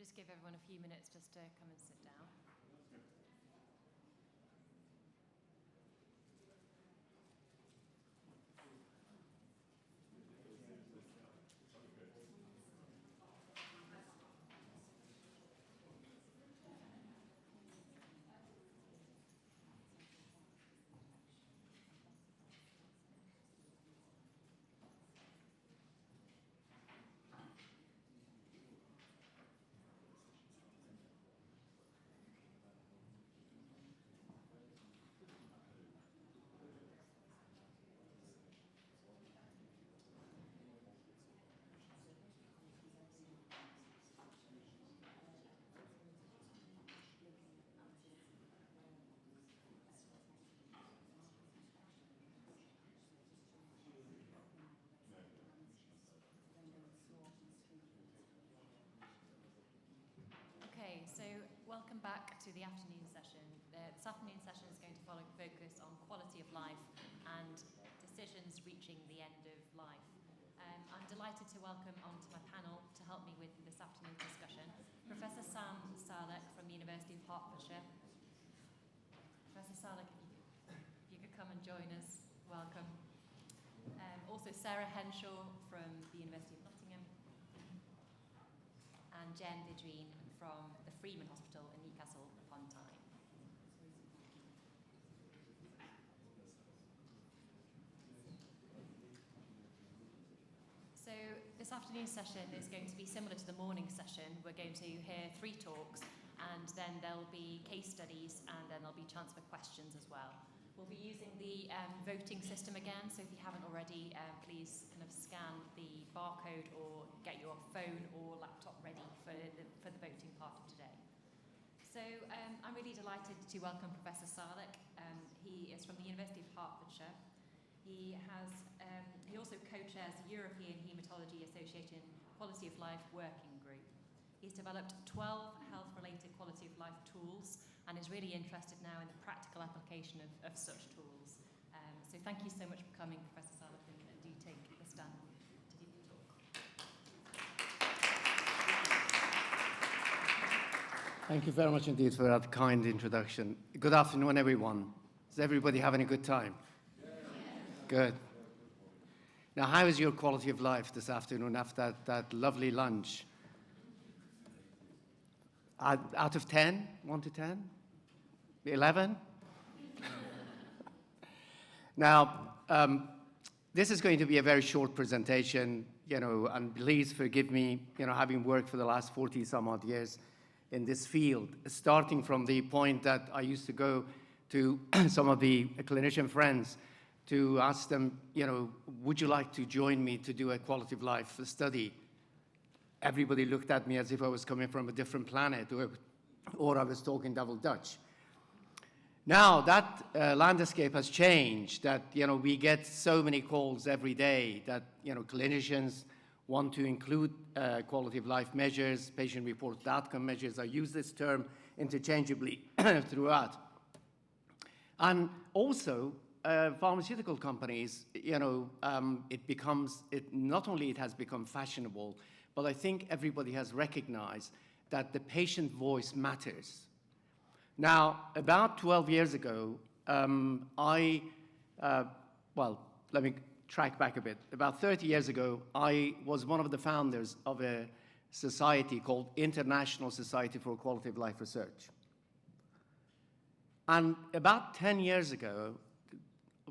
just give everyone a few minutes just to come and sit down. Okay, so welcome back to the afternoon session. This afternoon session is going to focus on quality of life and decisions reaching the end of life. I'm delighted to welcome onto my panel to help me with this afternoon's discussion, Professor Sam Sarlek from the University of Hertfordshire. Professor Sarlek, if you could come and join us, welcome. Also Sarah Henshaw from the University of Nottingham, and Jen Vidrine from the Freeman Hospital in Newcastle upon Tyne. So this afternoon's session is going to be similar to the morning session. We're going to hear 3 talks, and then there'll be case studies, and then there'll be a chance for questions as well. We'll be using the voting system again, so if you haven't already, please kind of scan the barcode or get your phone or laptop ready for the voting part of today. So I'm really delighted to welcome Professor Sarlek. He is from the University of Hertfordshire. He also co-chairs the European Haematology Association Quality of Life Working Group. He's developed 12 health-related quality of life tools and is really interested now in the practical application of such tools. So thank you so much for coming, Professor Sarlek, and do take the stand to give your talk. Thank you very much indeed for that kind introduction. Good afternoon, everyone. Is everybody having a good time? Yes. Good. Now, how is your quality of life this afternoon after that lovely lunch? Out of 10? 1 to 10? 11? Now, this is going to be a very short presentation, and please forgive me, having worked for the last 40 some odd years in this field, starting from the point that I used to go to some of the clinician friends to ask them, would you like to join me to do a quality of life study? Everybody looked at me as if I was coming from a different planet or I was talking double Dutch. Now that landscape has changed, that we get so many calls every day that clinicians want to include quality of life measures, patient-reported outcome measures. I use this term interchangeably throughout. And also, pharmaceutical companies, not only it has become fashionable, but I think everybody has recognized that the patient voice matters. Now, about 12 years ago, let me track back a bit. About 30 years ago, I was one of the founders of a society called International Society for Quality of Life Research. And about 10 years ago,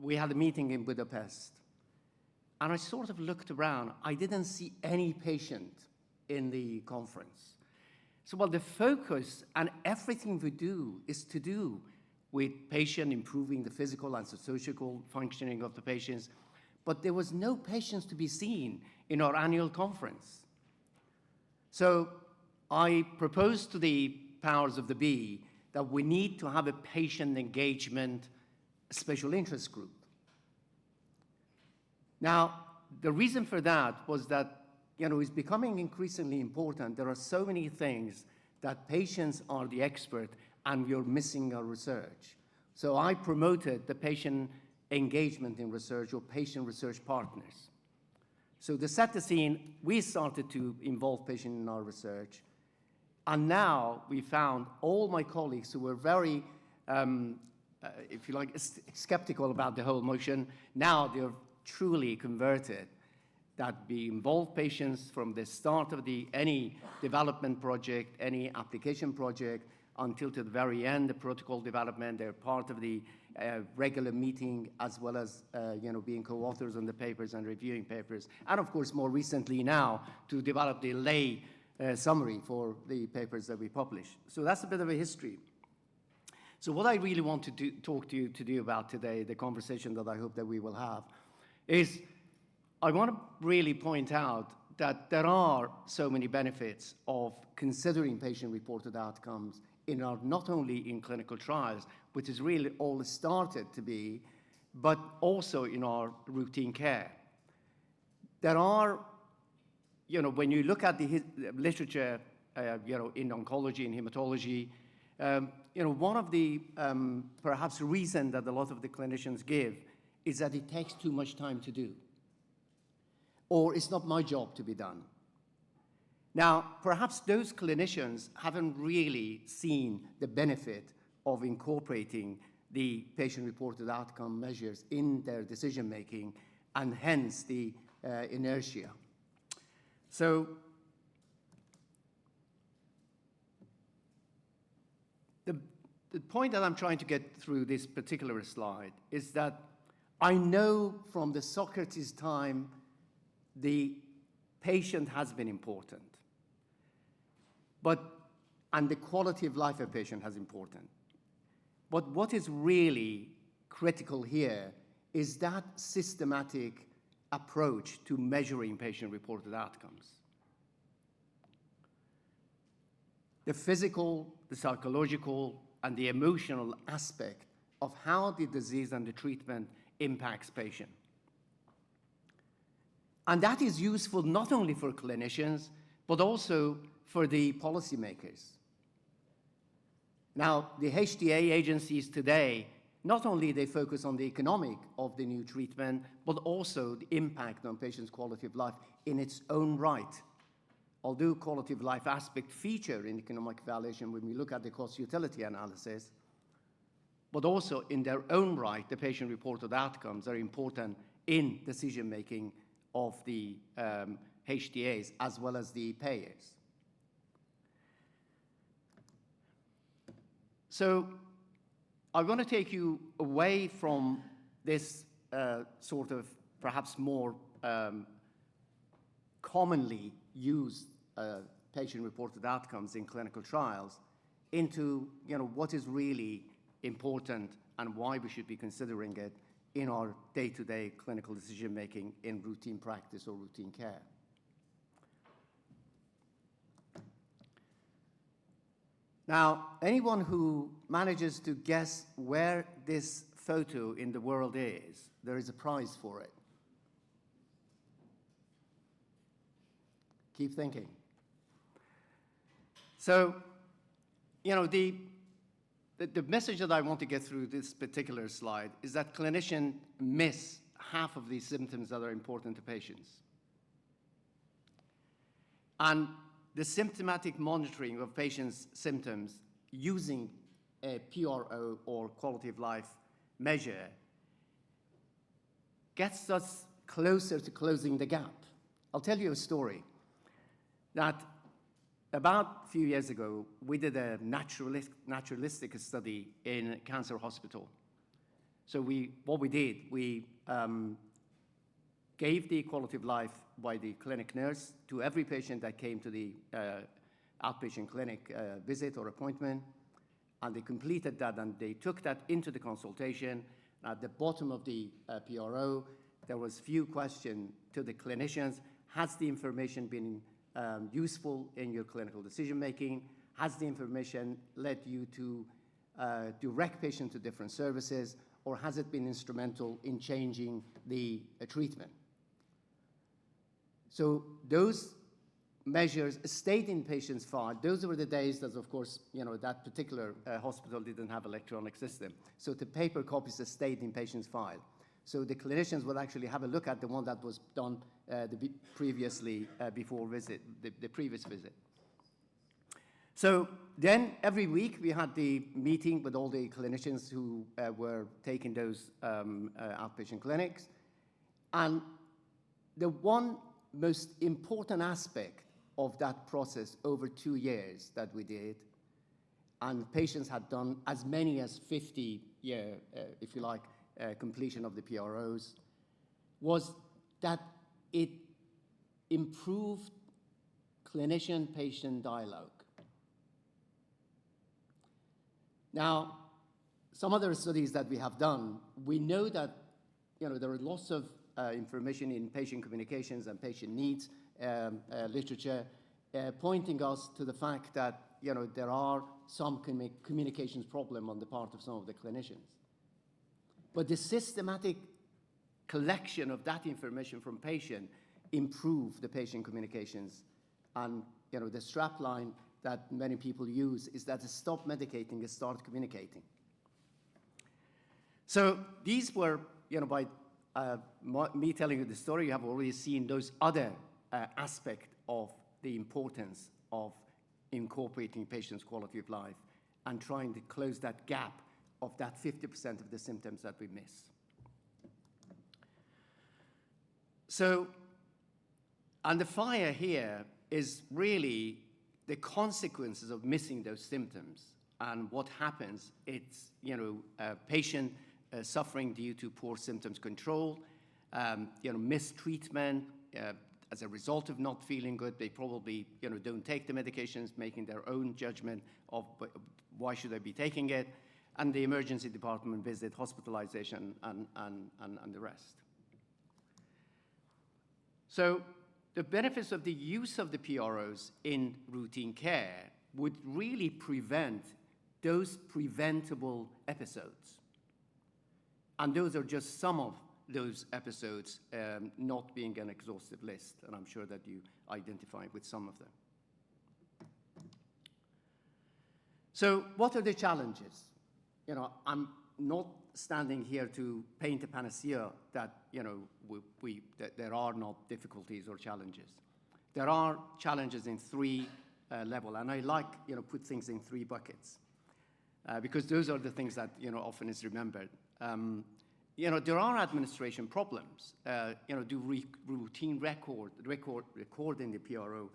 we had a meeting in Budapest. And I sort of looked around. I didn't see any patient in the conference. So, the focus and everything we do is to do with patient improving the physical and social functioning of the patients. But there was no patients to be seen in our annual conference. So I proposed to the powers of the be that we need to have a patient engagement special interest group. Now, the reason for that was that, it's becoming increasingly important. There are so many things that patients are the expert and we're missing our research. So I promoted the patient engagement in research or patient research partners. So to set the scene, we started to involve patients in our research. And now we found all my colleagues who were very, if you like, skeptical about the whole motion, now they're truly converted, that we involve patients from the start of any development project, any application project, until to the very end, the protocol development. They're part of the regular meeting, as well as being co-authors on the papers and reviewing papers. And of course, more recently now, to develop the lay summary for the papers that we publish. So that's a bit of a history. So what I really want to talk to you about today, the conversation that I hope that we will have, is I want to really point out that there are so many benefits of considering patient-reported outcomes in our, not only in clinical trials, which is really all started to be, but also in our routine care. There are, when you look at the literature, in oncology and hematology, one of the perhaps reason that a lot of the clinicians give is that it takes too much time to do, or it's not my job to be done. Now, perhaps those clinicians haven't really seen the benefit of incorporating the patient-reported outcome measures in their decision-making, and hence the inertia. So the point that I'm trying to get through this particular slide is that I know from the Socrates time the patient has been important, and the quality of life of a patient has important. But what is really critical here is that systematic approach to measuring patient-reported outcomes. The physical, the psychological, and the emotional aspect of how the disease and the treatment impacts patient. And that is useful not only for clinicians, but also for the policymakers. Now, the HTA agencies today, not only they focus on the economic of the new treatment, but also the impact on patients' quality of life in its own right. Although quality of life aspect feature in economic evaluation when we look at the cost-utility analysis, but also in their own right, the patient-reported outcomes are important in decision-making of the HTAs as well as the payers. So I want to take you away from this sort of perhaps more commonly used patient-reported outcomes in clinical trials into what is really important and why we should be considering it in our day-to-day clinical decision-making in routine practice or routine care. Now, anyone who manages to guess where this photo in the world is, there is a prize for it. Keep thinking. So, the message that I want to get through this particular slide is that clinicians miss half of these symptoms that are important to patients. And the symptomatic monitoring of patients' symptoms using a PRO or quality of life measure gets us closer to closing the gap. I'll tell you a story. That about a few years ago, we did a naturalistic study in a cancer hospital. So what we did, we gave the quality of life by the clinic nurse to every patient that came to the outpatient clinic visit or appointment, and they completed that, and they took that into the consultation. At the bottom of the PRO, there was few questions to the clinicians. Has the information been useful in your clinical decision-making? Has the information led you to direct patients to different services, or has it been instrumental in changing the treatment? So those measures stayed in patients' file. Those were the days that, of course, that particular hospital didn't have electronic system. So the paper copies stayed in patients' file. So the clinicians would actually have a look at the one that was done the previous visit. So then every week we had the meeting with all the clinicians who were taking those outpatient clinics. And the one most important aspect of that process over 2 years that we did, and patients had done as many as 50, if you like, completion of the PROs, was that it improved clinician-patient dialogue. Now, some other studies that we have done, we know that there are lots of information in patient communications and patient needs literature pointing us to the fact that there are some communications problem on the part of some of the clinicians. But the systematic collection of that information from patient improve the patient communications. And the strap line that many people use is that stop medicating and start communicating. So these were, by me telling you the story, you have already seen those other aspects of the importance of incorporating patients' quality of life and trying to close that gap of that 50% of the symptoms that we miss. So, and the fire here is really the consequences of missing those symptoms. And what happens, it's, a patient suffering due to poor symptoms control, mistreatment, as a result of not feeling good. They probably, don't take the medications, making their own judgment of why should I be taking it, and the emergency department visit, hospitalization, and the rest. So the benefits of the use of the PROs in routine care would really prevent those preventable episodes. And those are just some of those episodes, not being an exhaustive list, and I'm sure that you identify with some of them. So what are the challenges? I'm not standing here to paint a panacea that, that there are not difficulties or challenges. There are challenges in three levels, and I like, put things in three buckets, because those are the things that, often is remembered. There are administration problems. Do routine recording the PRO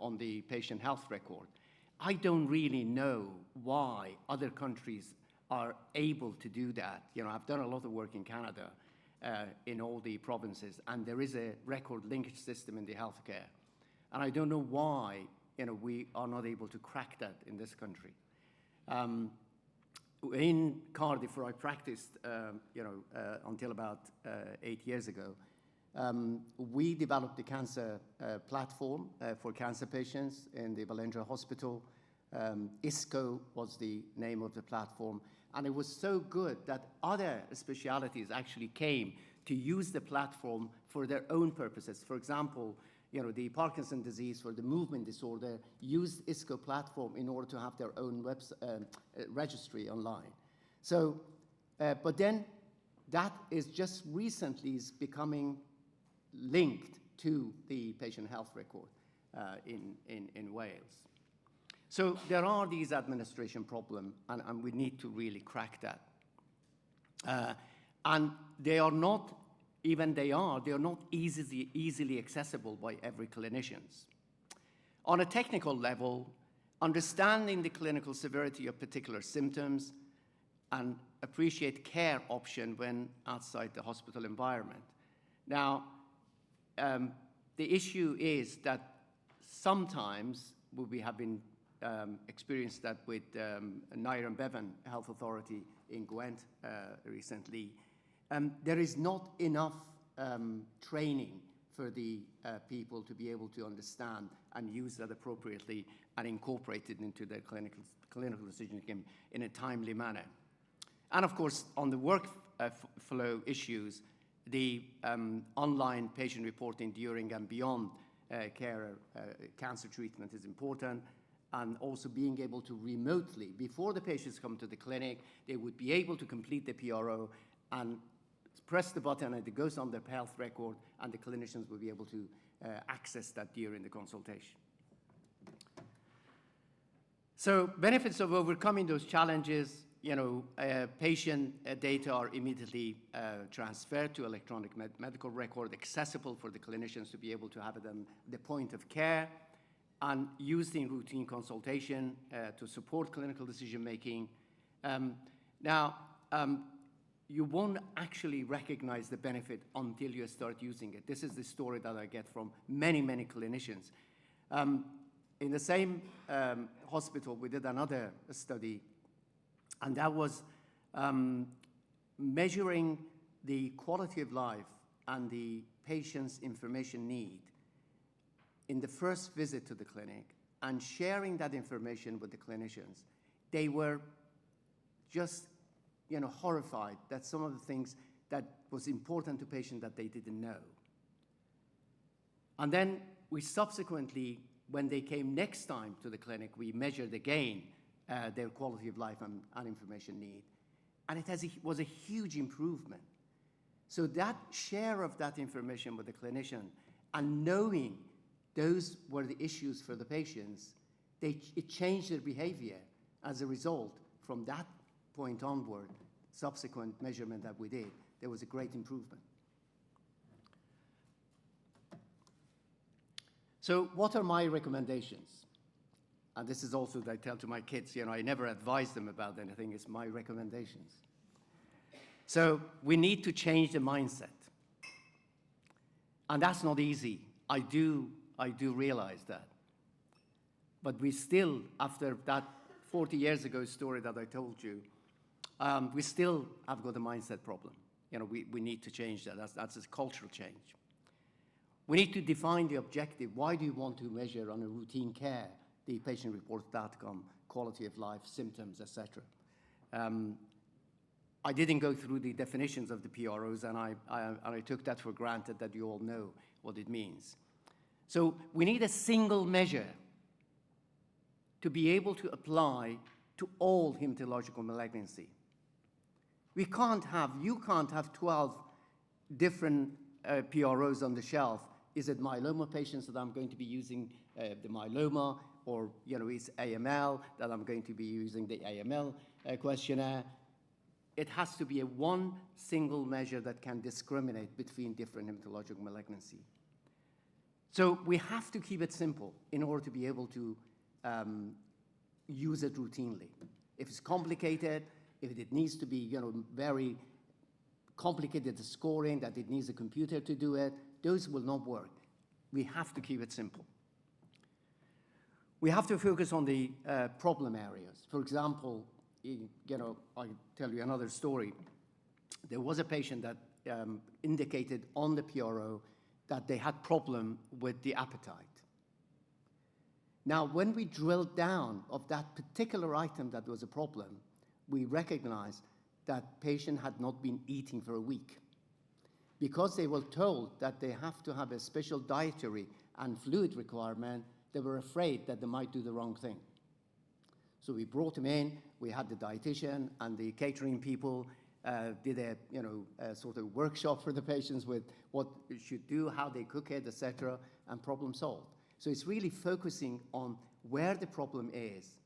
on the patient health record. I don't really know why other countries are able to do that. I've done a lot of work in Canada, in all the provinces, and there is a record linkage system in the healthcare. And I don't know why, we are not able to crack that in this country. In Cardiff, where I practiced, until about 8 years ago, we developed the cancer platform for cancer patients in the Valendra Hospital. ISCO was the name of the platform, and it was so good that other specialities actually came to use the platform for their own purposes. For example, the Parkinson's disease for the movement disorder used ISCO platform in order to have their own registry online. So, but then that is just recently is becoming linked to the patient health record in Wales. So there are these administration problems, and we need to really crack that. And they are not easily accessible by every clinician. On a technical level, understanding the clinical severity of particular symptoms and appreciate care option when outside the hospital environment. Now, the issue is that sometimes we have been experienced that with Nair and Bevan Health Authority in Gwent recently. There is not enough training for the people to be able to understand and use that appropriately and incorporate it into their clinical decision-making in a timely manner. And of course, on the workflow issues, the online patient reporting during and beyond cancer treatment is important, and also being able to remotely, before the patients come to the clinic, they would be able to complete the PRO and press the button and it goes on their health record, and the clinicians will be able to access that during the consultation. So benefits of overcoming those challenges, patient data are immediately transferred to electronic medical record, accessible for the clinicians to be able to have it at the point of care, and used in routine consultation to support clinical decision-making. You won't actually recognize the benefit until you start using it. This is the story that I get from many, many clinicians. In the same hospital, we did another study, and that was measuring the quality of life and the patient's information need in the first visit to the clinic and sharing that information with the clinicians. They were just horrified that some of the things that was important to patients that they didn't know. And then we subsequently, when they came next time to the clinic, we measured again their quality of life and information need. And it was a huge improvement. So that share of that information with the clinician and knowing those were the issues for the patients, it changed their behavior as a result. From that point onward, subsequent measurement that we did, there was a great improvement. So what are my recommendations? And this is also what I tell to my kids, I never advise them about anything, it's my recommendations. So we need to change the mindset. And that's not easy. I do realize that. But we still, after that 40 years ago story that I told you, we still have got a mindset problem. We need to change that. That's a cultural change. We need to define the objective. Why do you want to measure on a routine care the patient-reported outcome, quality of life, symptoms, etc.? I didn't go through the definitions of the PROs, and I took that for granted that you all know what it means. So we need a single measure to be able to apply to all hematological malignancy. You can't have 12 different PROs on the shelf. Is it myeloma patients that I'm going to be using the myeloma, or is AML that I'm going to be using the AML questionnaire? It has to be a one single measure that can discriminate between different hematological malignancy. So we have to keep it simple in order to be able to use it routinely. If it's complicated, if it needs to be very complicated scoring, that it needs a computer to do it, those will not work. We have to keep it simple. We have to focus on the problem areas. For example, I'll tell you another story. There was a patient that indicated on the PRO that they had problem with the appetite. Now, when we drilled down of that particular item that was a problem, we recognized that patient had not been eating for a week. Because they were told that they have to have a special dietary and fluid requirement, they were afraid that they might do the wrong thing. So we brought them in, we had the dietitian and the catering people did a sort of workshop for the patients with what you should do, how they cook it, etc., and problem solved. So it's really focusing on where the problem is.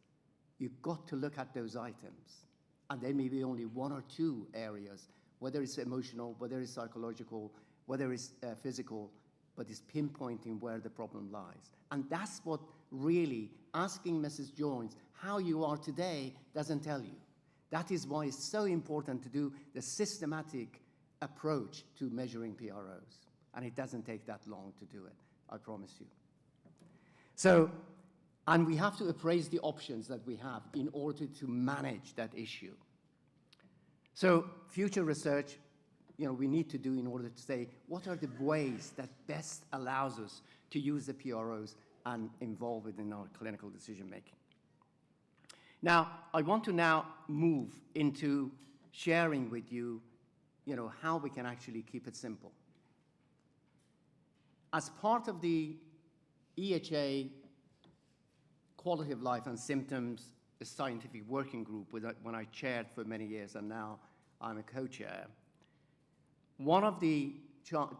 You've got to look at those items. And there may be only one or two areas, whether it's emotional, whether it's psychological, whether it's physical, but it's pinpointing where the problem lies. And that's what really asking Mrs. Jones how you are today doesn't tell you. That is why it's so important to do the systematic approach to measuring PROs. And it doesn't take that long to do it, I promise you. So, and we have to appraise the options that we have in order to manage that issue. So future research, we need to do in order to say, what are the ways that best allows us to use the PROs and involve it in our clinical decision-making? Now, I want to now move into sharing with you, how we can actually keep it simple. As part of the EHA Quality of Life and Symptoms Scientific Working Group, when I chaired for many years, and now I'm a co-chair, one of the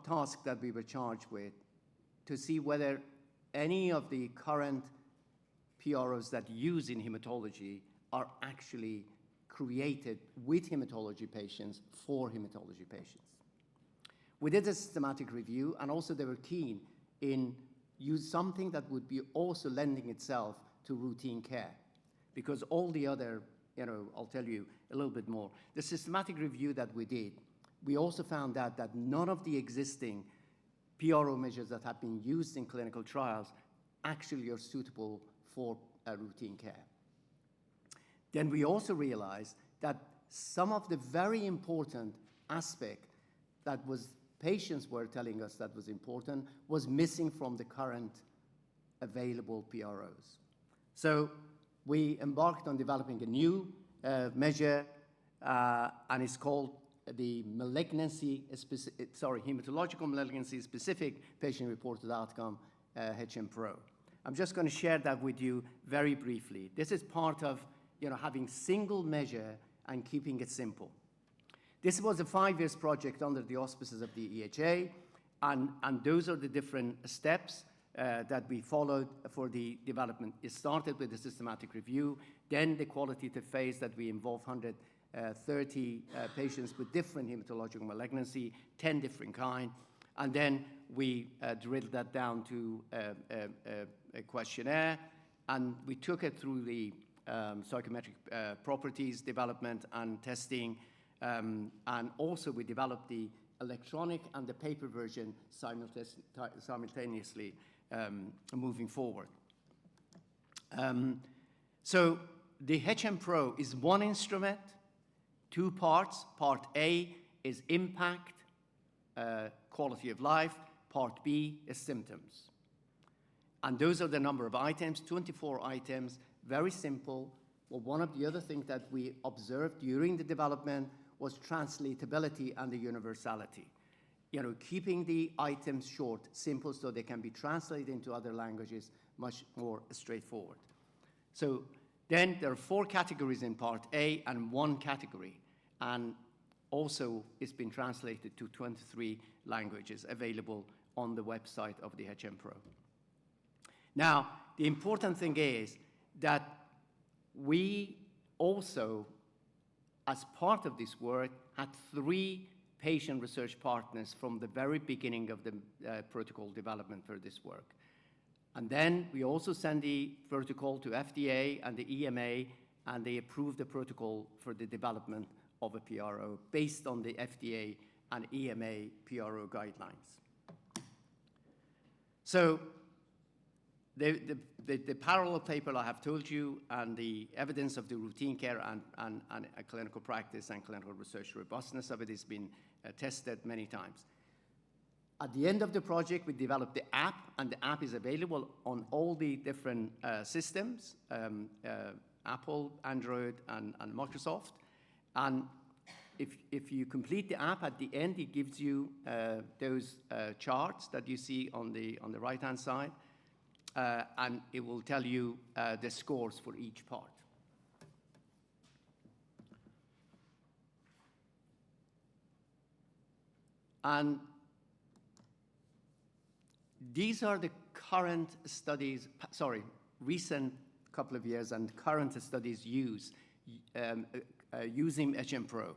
tasks that we were charged with to see whether any of the current PROs that use in hematology are actually created with hematology patients for hematology patients. We did a systematic review, and also they were keen in use something that would be also lending itself to routine care, because all the other, I'll tell you a little bit more. The systematic review that we did, we also found out that none of the existing PRO measures that have been used in clinical trials actually are suitable for routine care. Then we also realized that some of the very important aspect that patients were telling us that was important was missing from the current available PROs. So we embarked on developing a new measure, and it's called the hematological malignancy specific patient-reported outcome, HM-PRO. I'm just going to share that with you very briefly. This is part of having single measure and keeping it simple. This was a 5-year project under the auspices of the EHA, and those are the different steps that we followed for the development. It started with a systematic review, then the qualitative phase that we involved 130 patients with different hematological malignancy, 10 different kinds, and then we drilled that down to a questionnaire, and we took it through the psychometric properties development and testing, and also we developed the electronic and the paper version simultaneously moving forward. So the HM-PRO is one instrument, 2 parts. Part A is impact, quality of life. Part B is symptoms. And those are the number of items, 24 items, very simple. Well, one of the other things that we observed during the development was translatability and the universality. Keeping the items short, simple, so they can be translated into other languages, much more straightforward. So then there are 4 categories in Part A and 1 category, and also it's been translated to 23 languages available on the website of the HM-PRO. Now, the important thing is that we also, as part of this work, had 3 patient research partners from the very beginning of the protocol development for this work. And then we also sent the protocol to FDA and the EMA, and they approved the protocol for the development of a PRO based on the FDA and EMA PRO guidelines. So the parallel paper I have told you, and the evidence of the routine care and a clinical practice and clinical research robustness of it has been tested many times. At the end of the project, we developed the app, and the app is available on all the different systems, Apple, Android, and Microsoft. And if you complete the app, at the end, it gives you those charts that you see on the right-hand side, and it will tell you the scores for each part. And these are the current studies, recent couple of years and current studies using HM-PRO.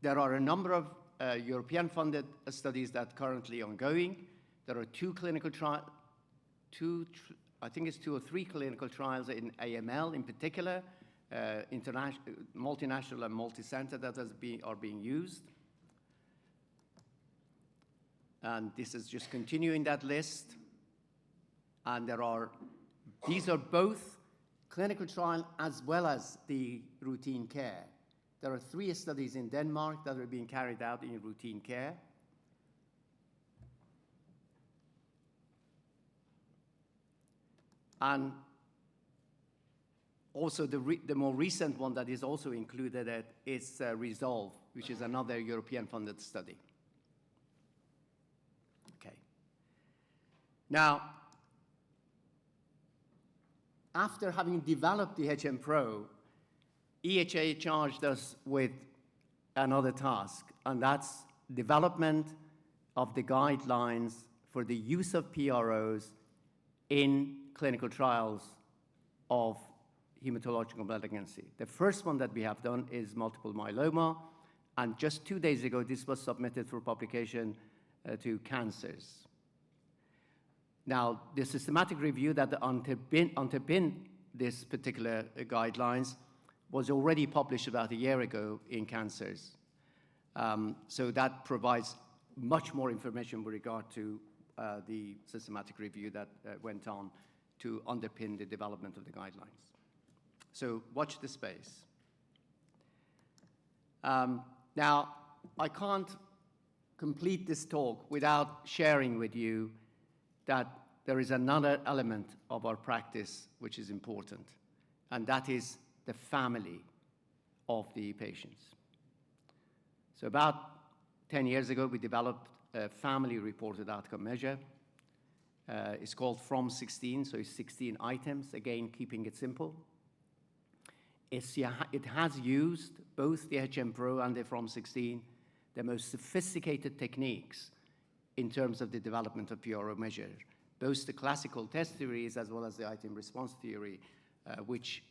There are a number of European-funded studies that are currently ongoing. There are 2 clinical trials, I think it's 2 or 3 clinical trials in AML in particular, multinational and multi-center that are being used. And this is just continuing that list. And these are both clinical trial as well as the routine care. There are 3 studies in Denmark that are being carried out in routine care. And also the more recent one that is also included is Resolve, which is another European-funded study. Okay. Now, after having developed the HM-PRO, EHA charged us with another task, and that's development of the guidelines for the use of PROs in clinical trials of hematological malignancy. The first one that we have done is multiple myeloma, and just 2 days ago, this was submitted for publication to Cancers. Now, the systematic review that underpin this particular guidelines was already published about a year ago in Cancers. So that provides much more information with regard to the systematic review that went on to underpin the development of the guidelines. So watch the space. Now, I can't complete this talk without sharing with you that there is another element of our practice which is important, and that is the family of the patients. So about 10 years ago, we developed a family-reported outcome measure. It's called From 16, so it's 16 items, again, keeping it simple. It has used both the HM Pro and the From 16, the most sophisticated techniques in terms of the development of PRO measure, both the classical test theories as well as the item response theory, which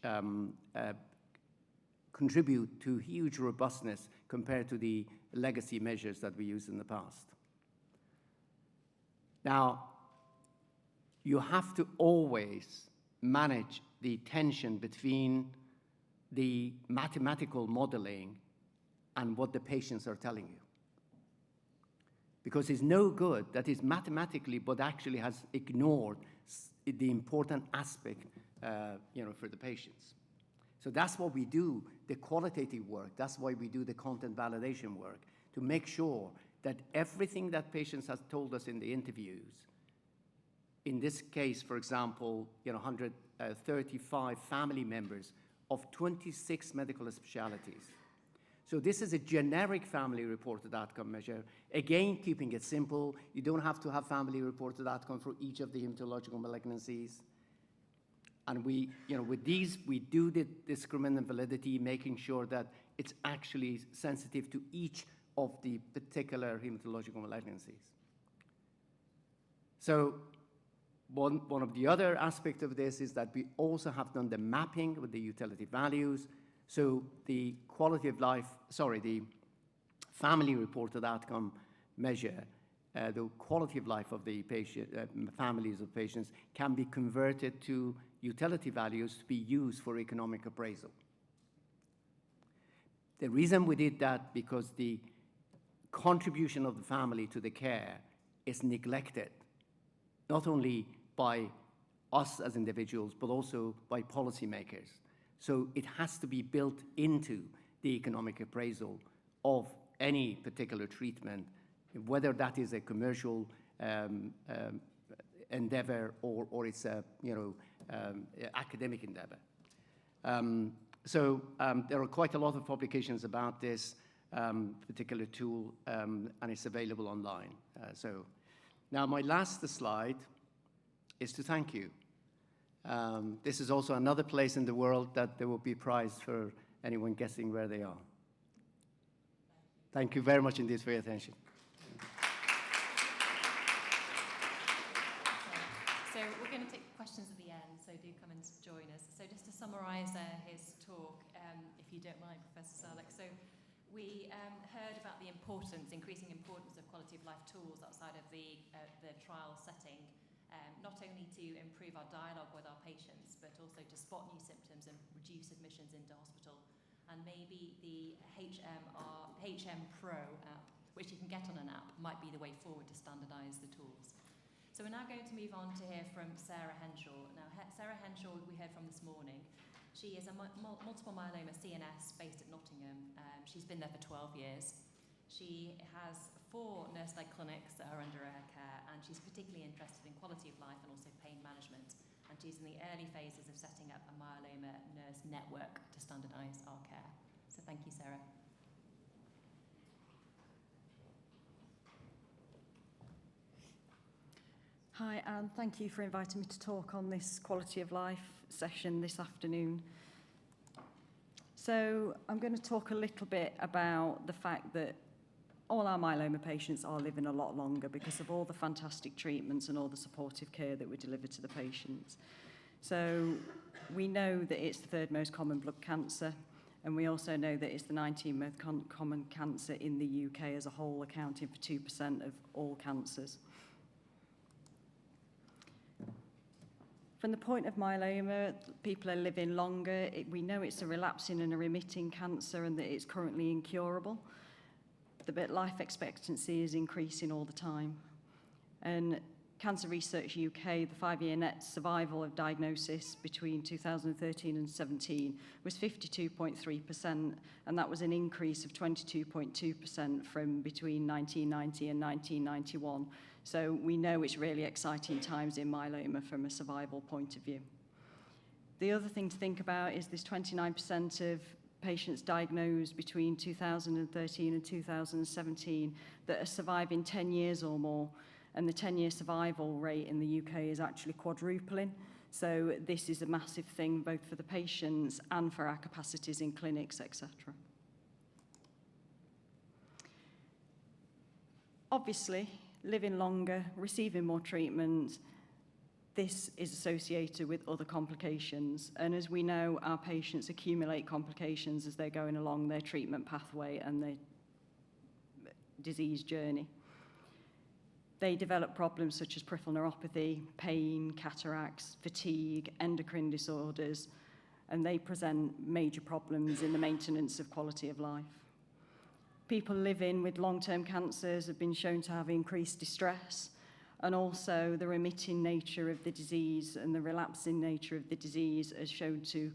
contribute to huge robustness compared to the legacy measures that we used in the past. Now, you have to always manage the tension between the mathematical modeling and what the patients are telling you. Because it's no good that is mathematically, but actually has ignored the important aspect, for the patients. So that's what we do, the qualitative work. That's why we do the content validation work, to make sure that everything that patients have told us in the interviews, in this case, for example, 135 family members of 26 medical specialties. So this is a generic family-reported outcome measure. Again, keeping it simple. You don't have to have family-reported outcome for each of the hematological malignancies. And with these, we do the discriminant validity, making sure that it's actually sensitive to each of the particular hematological malignancies. So one of the other aspects of this is that we also have done the mapping with the utility values. So the the family-reported outcome measure, the quality of life of the patient, families of patients can be converted to utility values to be used for economic appraisal. The reason we did that, because the contribution of the family to the care is neglected, not only by us as individuals, but also by policymakers. So it has to be built into the economic appraisal of any particular treatment, whether that is a commercial endeavor or it's a academic endeavor. There are quite a lot of publications about this particular tool, and it's available online. Now my last slide is to thank you. This is also another place in the world that there will be a prize for anyone guessing where they are. Thank you very much indeed for your attention. So we're going to take questions at the end, so do come and join us. So just to summarise his talk, if you don't mind, Professor Salek. So we heard about the increasing importance of quality of life tools outside of the trial setting, not only to improve our dialogue with our patients, but also to spot new symptoms and reduce admissions into hospital. And maybe the HM Pro app, which you can get on an app, might be the way forward to standardise the tools. So we're now going to move on to hear from Sarah Henshaw. Now, Sarah Henshaw, we heard from this morning. She is a multiple myeloma CNS based at Nottingham. She's been there for 12 years. She has 4 nurse-led clinics that are under her care, and she's particularly interested in quality of life and also pain management. And she's in the early phases of setting up a myeloma nurse network to standardise our care. So thank you, Sarah. Hi, and thank you for inviting me to talk on this quality of life session this afternoon. So I'm going to talk a little bit about the fact that all our myeloma patients are living a lot longer because of all the fantastic treatments and all the supportive care that we deliver to the patients. So we know that it's the third most common blood cancer, and we also know that it's the 19th most common cancer in the UK as a whole, accounting for 2% of all cancers. From the point of myeloma, people are living longer. We know it's a relapsing and a remitting cancer and that it's currently incurable. The life expectancy is increasing all the time. And Cancer Research UK, the 5-year net survival of diagnosis between 2013 and 17 was 52.3%, and that was an increase of 22.2% from between 1990 and 1991. So we know it's really exciting times in myeloma from a survival point of view. The other thing to think about is this 29% of patients diagnosed between 2013 and 2017 that are surviving 10 years or more, and the 10-year survival rate in the UK is actually quadrupling. So this is a massive thing both for the patients and for our capacities in clinics, etc. Obviously, living longer, receiving more treatment, this is associated with other complications. And as we know, our patients accumulate complications as they're going along their treatment pathway and their disease journey. They develop problems such as peripheral neuropathy, pain, cataracts, fatigue, endocrine disorders, and they present major problems in the maintenance of quality of life. People living with long-term cancers have been shown to have increased distress, and also the remitting nature of the disease and the relapsing nature of the disease is shown to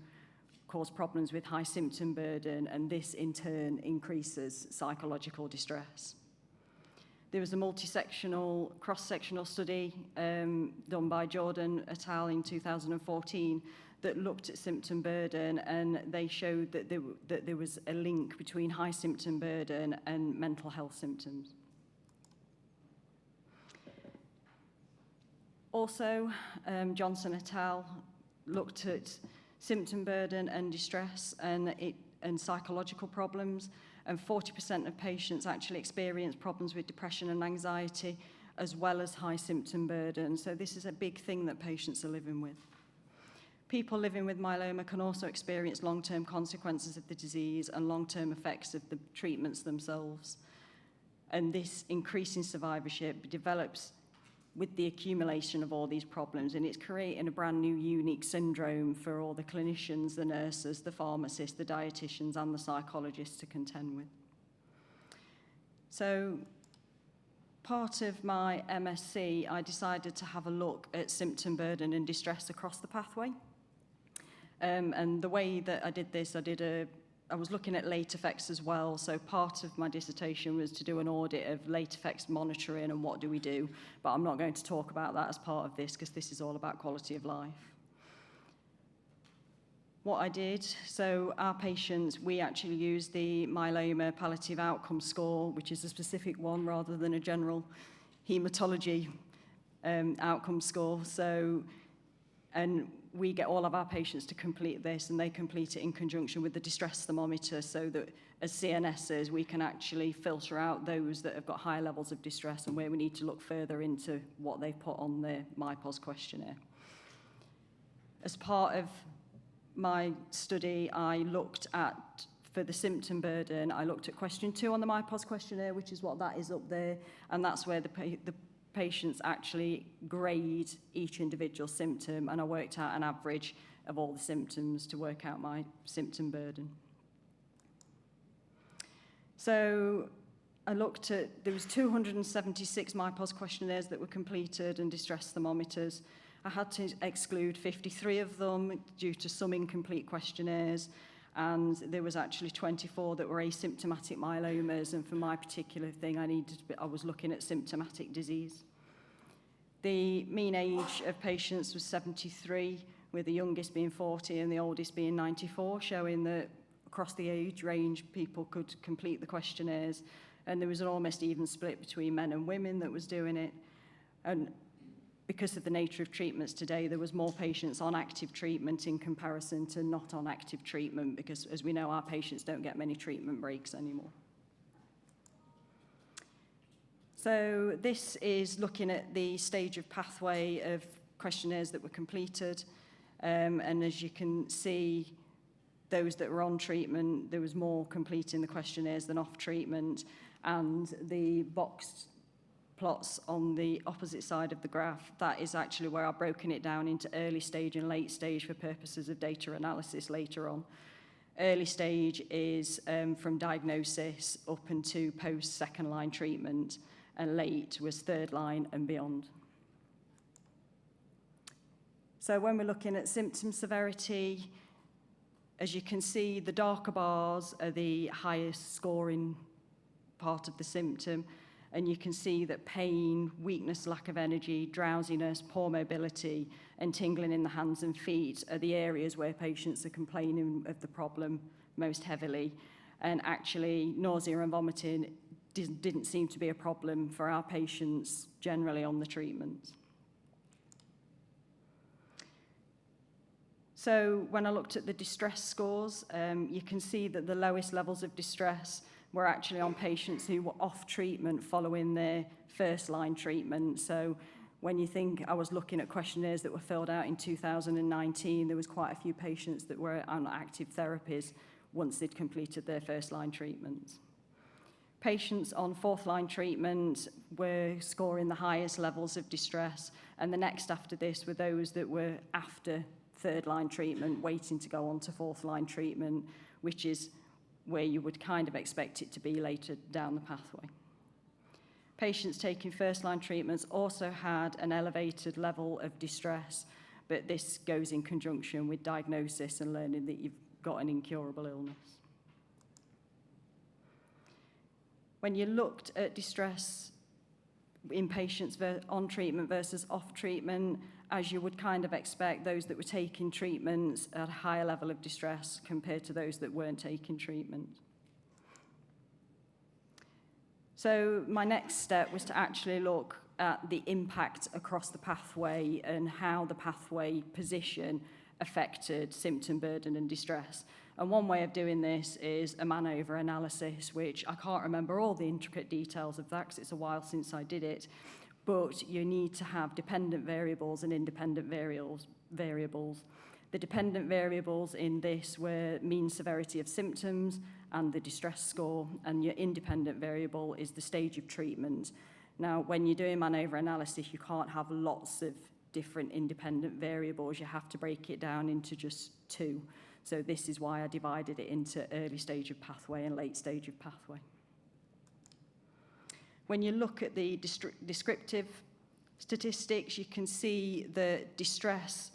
cause problems with high symptom burden, and this in turn increases psychological distress. There was a multi-sectional, cross-sectional study done by Jordan et al. In 2014 that looked at symptom burden, and they showed that there was a link between high symptom burden and mental health symptoms. Also, Johnson et al. Looked at symptom burden and distress and psychological problems, and 40% of patients actually experience problems with depression and anxiety, as well as high symptom burden. So this is a big thing that patients are living with. People living with myeloma can also experience long-term consequences of the disease and long-term effects of the treatments themselves. And this increasing survivorship develops with the accumulation of all these problems, and it's creating a brand new unique syndrome for all the clinicians, the nurses, the pharmacists, the dietitians, and the psychologists to contend with. So part of my MSc, I decided to have a look at symptom burden and distress across the pathway. And the way that I did this, I was looking at late effects as well. So part of my dissertation was to do an audit of late effects monitoring and what do we do. But I'm not going to talk about that as part of this because this is all about quality of life. What I did, so our patients, we actually used the myeloma palliative outcome score, which is a specific one rather than a general hematology outcome score. And we get all of our patients to complete this, and they complete it in conjunction with the distress thermometer, so that as CNSs, we can actually filter out those that have got high levels of distress and where we need to look further into what they put on their MyPOS questionnaire. As part of my study, I looked at, for the symptom burden, I looked at question 2 on the MyPOS questionnaire, which is what that is up there, and that's where the patients actually grade each individual symptom, and I worked out an average of all the symptoms to work out my symptom burden. So I looked at, there was 276 MyPOS questionnaires that were completed and distress thermometers. I had to exclude 53 of them due to some incomplete questionnaires, and there was actually 24 that were asymptomatic myelomas, and for my particular thing, I was looking at symptomatic disease. The mean age of patients was 73, with the youngest being 40 and the oldest being 94, showing that across the age range, people could complete the questionnaires, and there was an almost even split between men and women that was doing it. And because of the nature of treatments today, there was more patients on active treatment in comparison to not on active treatment, because as we know, our patients don't get many treatment breaks anymore. So this is looking at the stage of pathway of questionnaires that were completed. And as you can see, those that were on treatment, there was more completing the questionnaires than off treatment. And the boxed plots on the opposite side of the graph, that is actually where I've broken it down into early stage and late stage for purposes of data analysis later on. Early stage is from diagnosis up into post second line treatment, and late was third line and beyond. So when we're looking at symptom severity, as you can see, the darker bars are the highest scoring part of the symptom, and you can see that pain, weakness, lack of energy, drowsiness, poor mobility, and tingling in the hands and feet are the areas where patients are complaining of the problem most heavily. And actually, nausea and vomiting didn't seem to be a problem for our patients generally on the treatment. So when I looked at the distress scores, you can see that the lowest levels of distress were actually on patients who were off treatment following their first line treatment. So when you think I was looking at questionnaires that were filled out in 2019, there was quite a few patients that were on active therapies once they'd completed their first line treatment. Patients on fourth line treatment were scoring the highest levels of distress, and the next after this were those that were after third line treatment, waiting to go on to fourth line treatment, which is where you would kind of expect it to be later down the pathway. Patients taking first line treatments also had an elevated level of distress, but this goes in conjunction with diagnosis and learning that you've got an incurable illness. When you looked at distress in patients on treatment versus off treatment, as you would kind of expect, those that were taking treatments at a higher level of distress compared to those that weren't taking treatment. So my next step was to actually look at the impact across the pathway and how the pathway position affected symptom burden and distress. And one way of doing this is a man-over analysis, which I can't remember all the intricate details of that because it's a while since I did it, but you need to have dependent variables and independent variables. The dependent variables in this were mean severity of symptoms and the distress score, and your independent variable is the stage of treatment. Now, when you're doing man-over analysis, you can't have lots of different independent variables. You have to break it down into just two. So this is why I divided it into early stage of pathway and late stage of pathway. When you look at the descriptive statistics, you can see that distress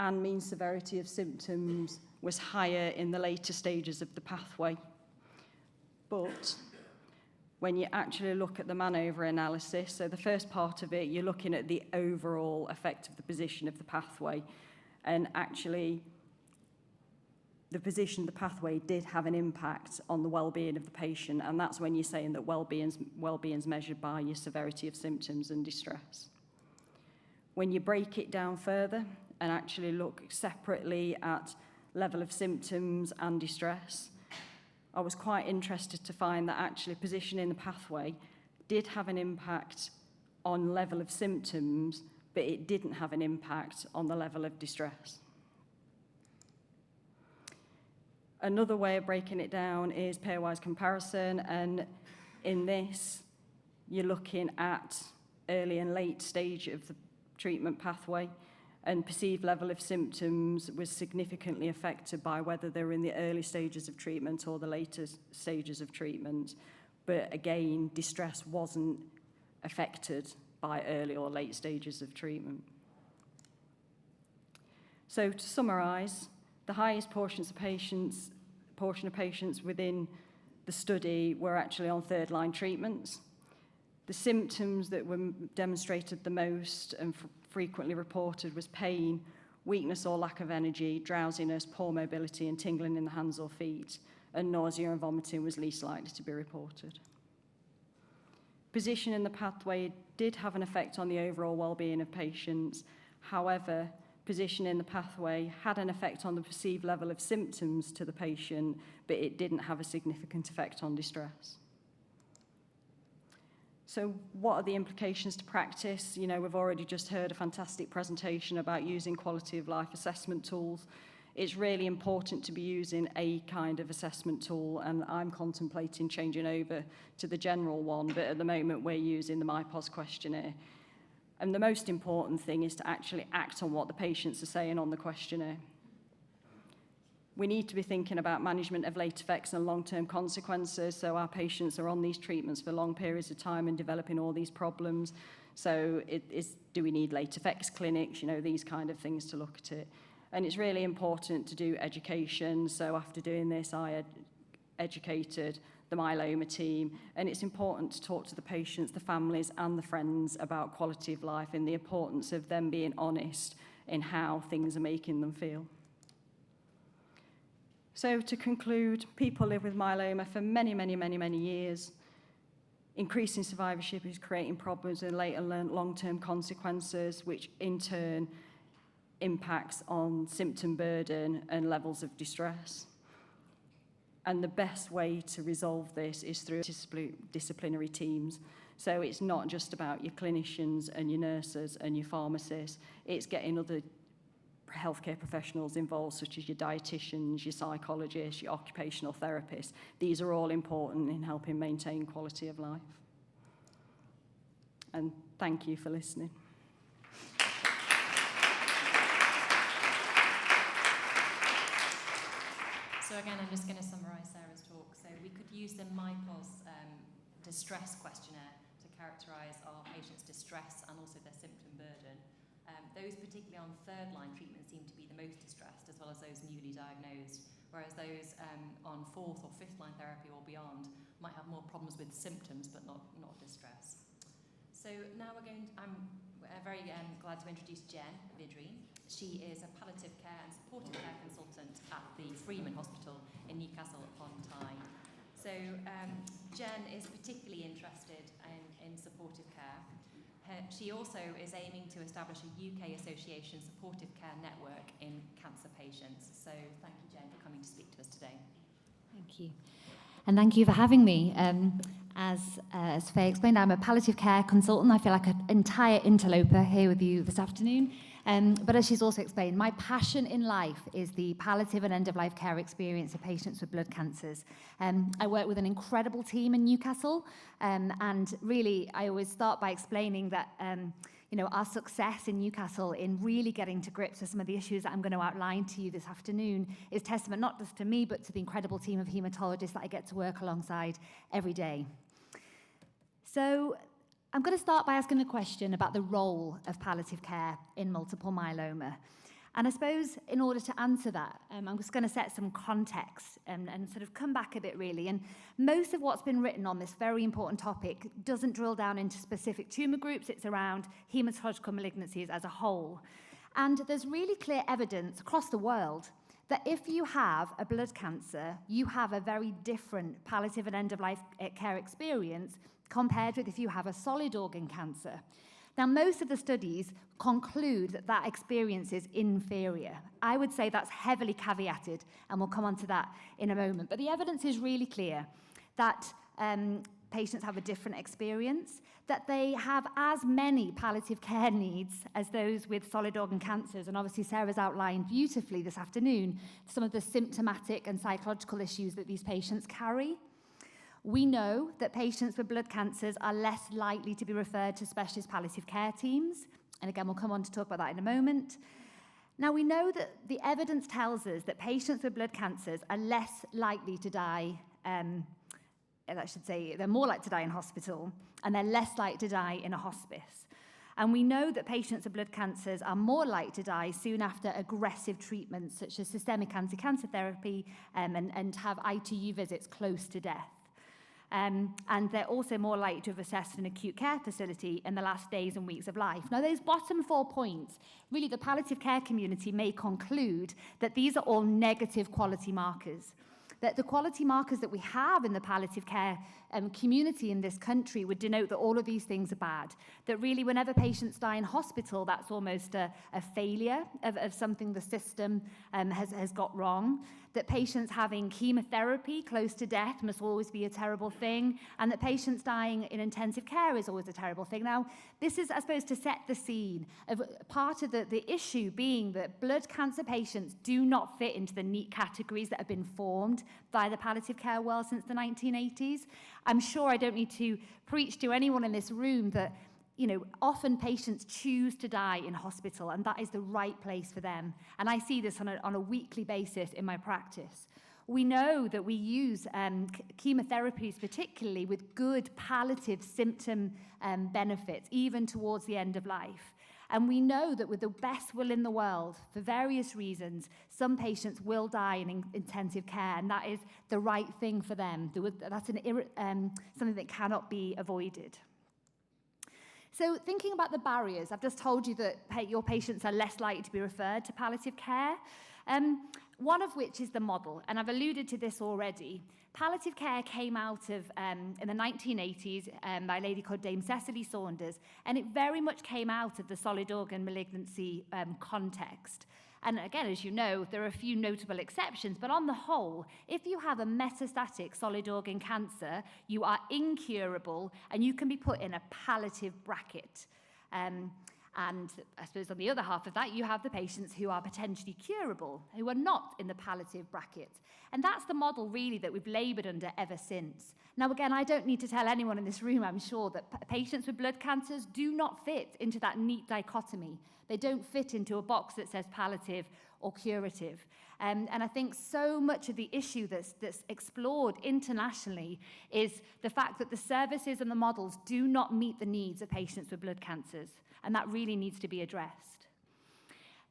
and mean severity of symptoms was higher in the later stages of the pathway. But when you actually look at the man-over analysis, so the first part of it, you're looking at the overall effect of the position of the pathway, and actually the position of the pathway did have an impact on the well-being of the patient, and that's when you're saying that well-being's measured by your severity of symptoms and distress. When you break it down further and actually look separately at level of symptoms and distress, I was quite interested to find that actually positioning the pathway did have an impact on level of symptoms, but it didn't have an impact on the level of distress. Another way of breaking it down is pairwise comparison, and in this, you're looking at early and late stage of the treatment pathway, and perceived level of symptoms was significantly affected by whether they were in the early stages of treatment or the later stages of treatment. But again, distress wasn't affected by early or late stages of treatment. So to summarise, the highest portion of patients within the study were actually on third line treatments. The symptoms that were demonstrated the most and frequently reported was pain, weakness or lack of energy, drowsiness, poor mobility and tingling in the hands or feet, and nausea and vomiting was least likely to be reported. Position in the pathway did have an effect on the overall well-being of patients. However, position in the pathway had an effect on the perceived level of symptoms to the patient, but it didn't have a significant effect on distress. So what are the implications to practice? You know, we've already just heard a fantastic presentation about using quality of life assessment tools. It's really important to be using a kind of assessment tool, and I'm contemplating changing over to the general one, but at the moment we're using the MyPOS questionnaire. And the most important thing is to actually act on what the patients are saying on the questionnaire. We need to be thinking about management of late effects and long-term consequences. So our patients are on these treatments for long periods of time and developing all these problems. So do we need late effects clinics? You know, these kind of things to look at it. And it's really important to do education. So after doing this, I educated the myeloma team. And it's important to talk to the patients, the families and the friends about quality of life and the importance of them being honest in how things are making them feel. So to conclude, people live with myeloma for many, many, many, many years. Increasing survivorship is creating problems with late and long-term consequences, which in turn impacts on symptom burden and levels of distress. And the best way to resolve this is through disciplinary teams. So it's not just about your clinicians and your nurses and your pharmacists, it's getting other healthcare professionals involved, such as your dietitians, your psychologists, your occupational therapists. These are all important in helping maintain quality of life. And thank you for listening. So again, I'm just going to summarise Sarah's talk. So we could use the MyPOS distress questionnaire to characterise our patients' distress and also their symptom burden. Those particularly on third-line treatment seem to be the most distressed, as well as those newly diagnosed, whereas those on fourth or fifth-line therapy or beyond might have more problems with symptoms but not distress. So now I'm very glad to introduce Jen Vidri. She is a palliative care and supportive care consultant at the Freeman Hospital in Newcastle upon Tyne. So Jen is particularly interested in supportive care. She also is aiming to establish a UK Association supportive care network in cancer patients. So thank you, Jen, for coming to speak to us today. Thank you. And thank you for having me. As Faye explained, I'm a palliative care consultant. I feel like an entire interloper here with you this afternoon. But as she's also explained, my passion in life is the palliative and end-of-life care experience of patients with blood cancers. I work with an incredible team in Newcastle, and really I always start by explaining that our success in Newcastle in really getting to grips with some of the issues that I'm going to outline to you this afternoon is testament not just to me, but to the incredible team of haematologists that I get to work alongside every day. So I'm going to start by asking a question about the role of palliative care in multiple myeloma. And I suppose in order to answer that, I'm just going to set some context and sort of come back a bit really. And most of what's been written on this very important topic doesn't drill down into specific tumour groups. It's around haematological malignancies as a whole. And there's really clear evidence across the world that if you have a blood cancer, you have a very different palliative and end-of-life care experience compared with if you have a solid organ cancer. Now, most of the studies conclude that that experience is inferior. I would say that's heavily caveated, and we'll come on to that in a moment. But the evidence is really clear that patients have a different experience, that they have as many palliative care needs as those with solid organ cancers. And obviously, Sarah's outlined beautifully this afternoon some of the symptomatic and psychological issues that these patients carry. We know that patients with blood cancers are less likely to be referred to specialist palliative care teams. And again, we'll come on to talk about that in a moment. Now, we know that the evidence tells us that patients with blood cancers are less likely to die, I should say they're more likely to die in hospital, and they're less likely to die in a hospice. And we know that patients with blood cancers are more likely to die soon after aggressive treatments, such as systemic anti-cancer therapy, and have ITU visits close to death. And they're also more likely to have assessed an acute care facility in the last days and weeks of life. Now, those bottom 4 points, really the palliative care community may conclude that these are all negative quality markers. that the quality markers that we have in the palliative care community in this country would denote that all of these things are bad. That really whenever patients die in hospital, that's almost a failure of something the system has got wrong. That patients having chemotherapy close to death must always be a terrible thing, and that patients dying in intensive care is always a terrible thing. Now, this is, I suppose, to set the scene of part of the issue being that blood cancer patients do not fit into the neat categories that have been formed by the palliative care world since the 1980s. I'm sure I don't need to preach to anyone in this room that often patients choose to die in hospital, and that is the right place for them. And I see this on a weekly basis in my practice. We know that we use chemotherapies particularly with good palliative symptom benefits, even towards the end of life. And we know that with the best will in the world, for various reasons, some patients will die in intensive care, and that is the right thing for them. That's something that cannot be avoided. So thinking about the barriers, I've just told you that your patients are less likely to be referred to palliative care, one of which is the model, and I've alluded to this already. Palliative care came out of, in the 1980s by a lady called Dame Cecily Saunders, and it very much came out of the solid organ malignancy context. And again, as you know, there are a few notable exceptions, but on the whole, if you have a metastatic solid organ cancer, you are incurable and you can be put in a palliative bracket. And I suppose on the other half of that, you have the patients who are potentially curable, who are not in the palliative bracket. And that's the model really that we've laboured under ever since. Now, again, I don't need to tell anyone in this room, I'm sure, that patients with blood cancers do not fit into that neat dichotomy. They don't fit into a box that says palliative or curative. And I think so much of the issue that's explored internationally is the fact that the services and the models do not meet the needs of patients with blood cancers. And that really needs to be addressed.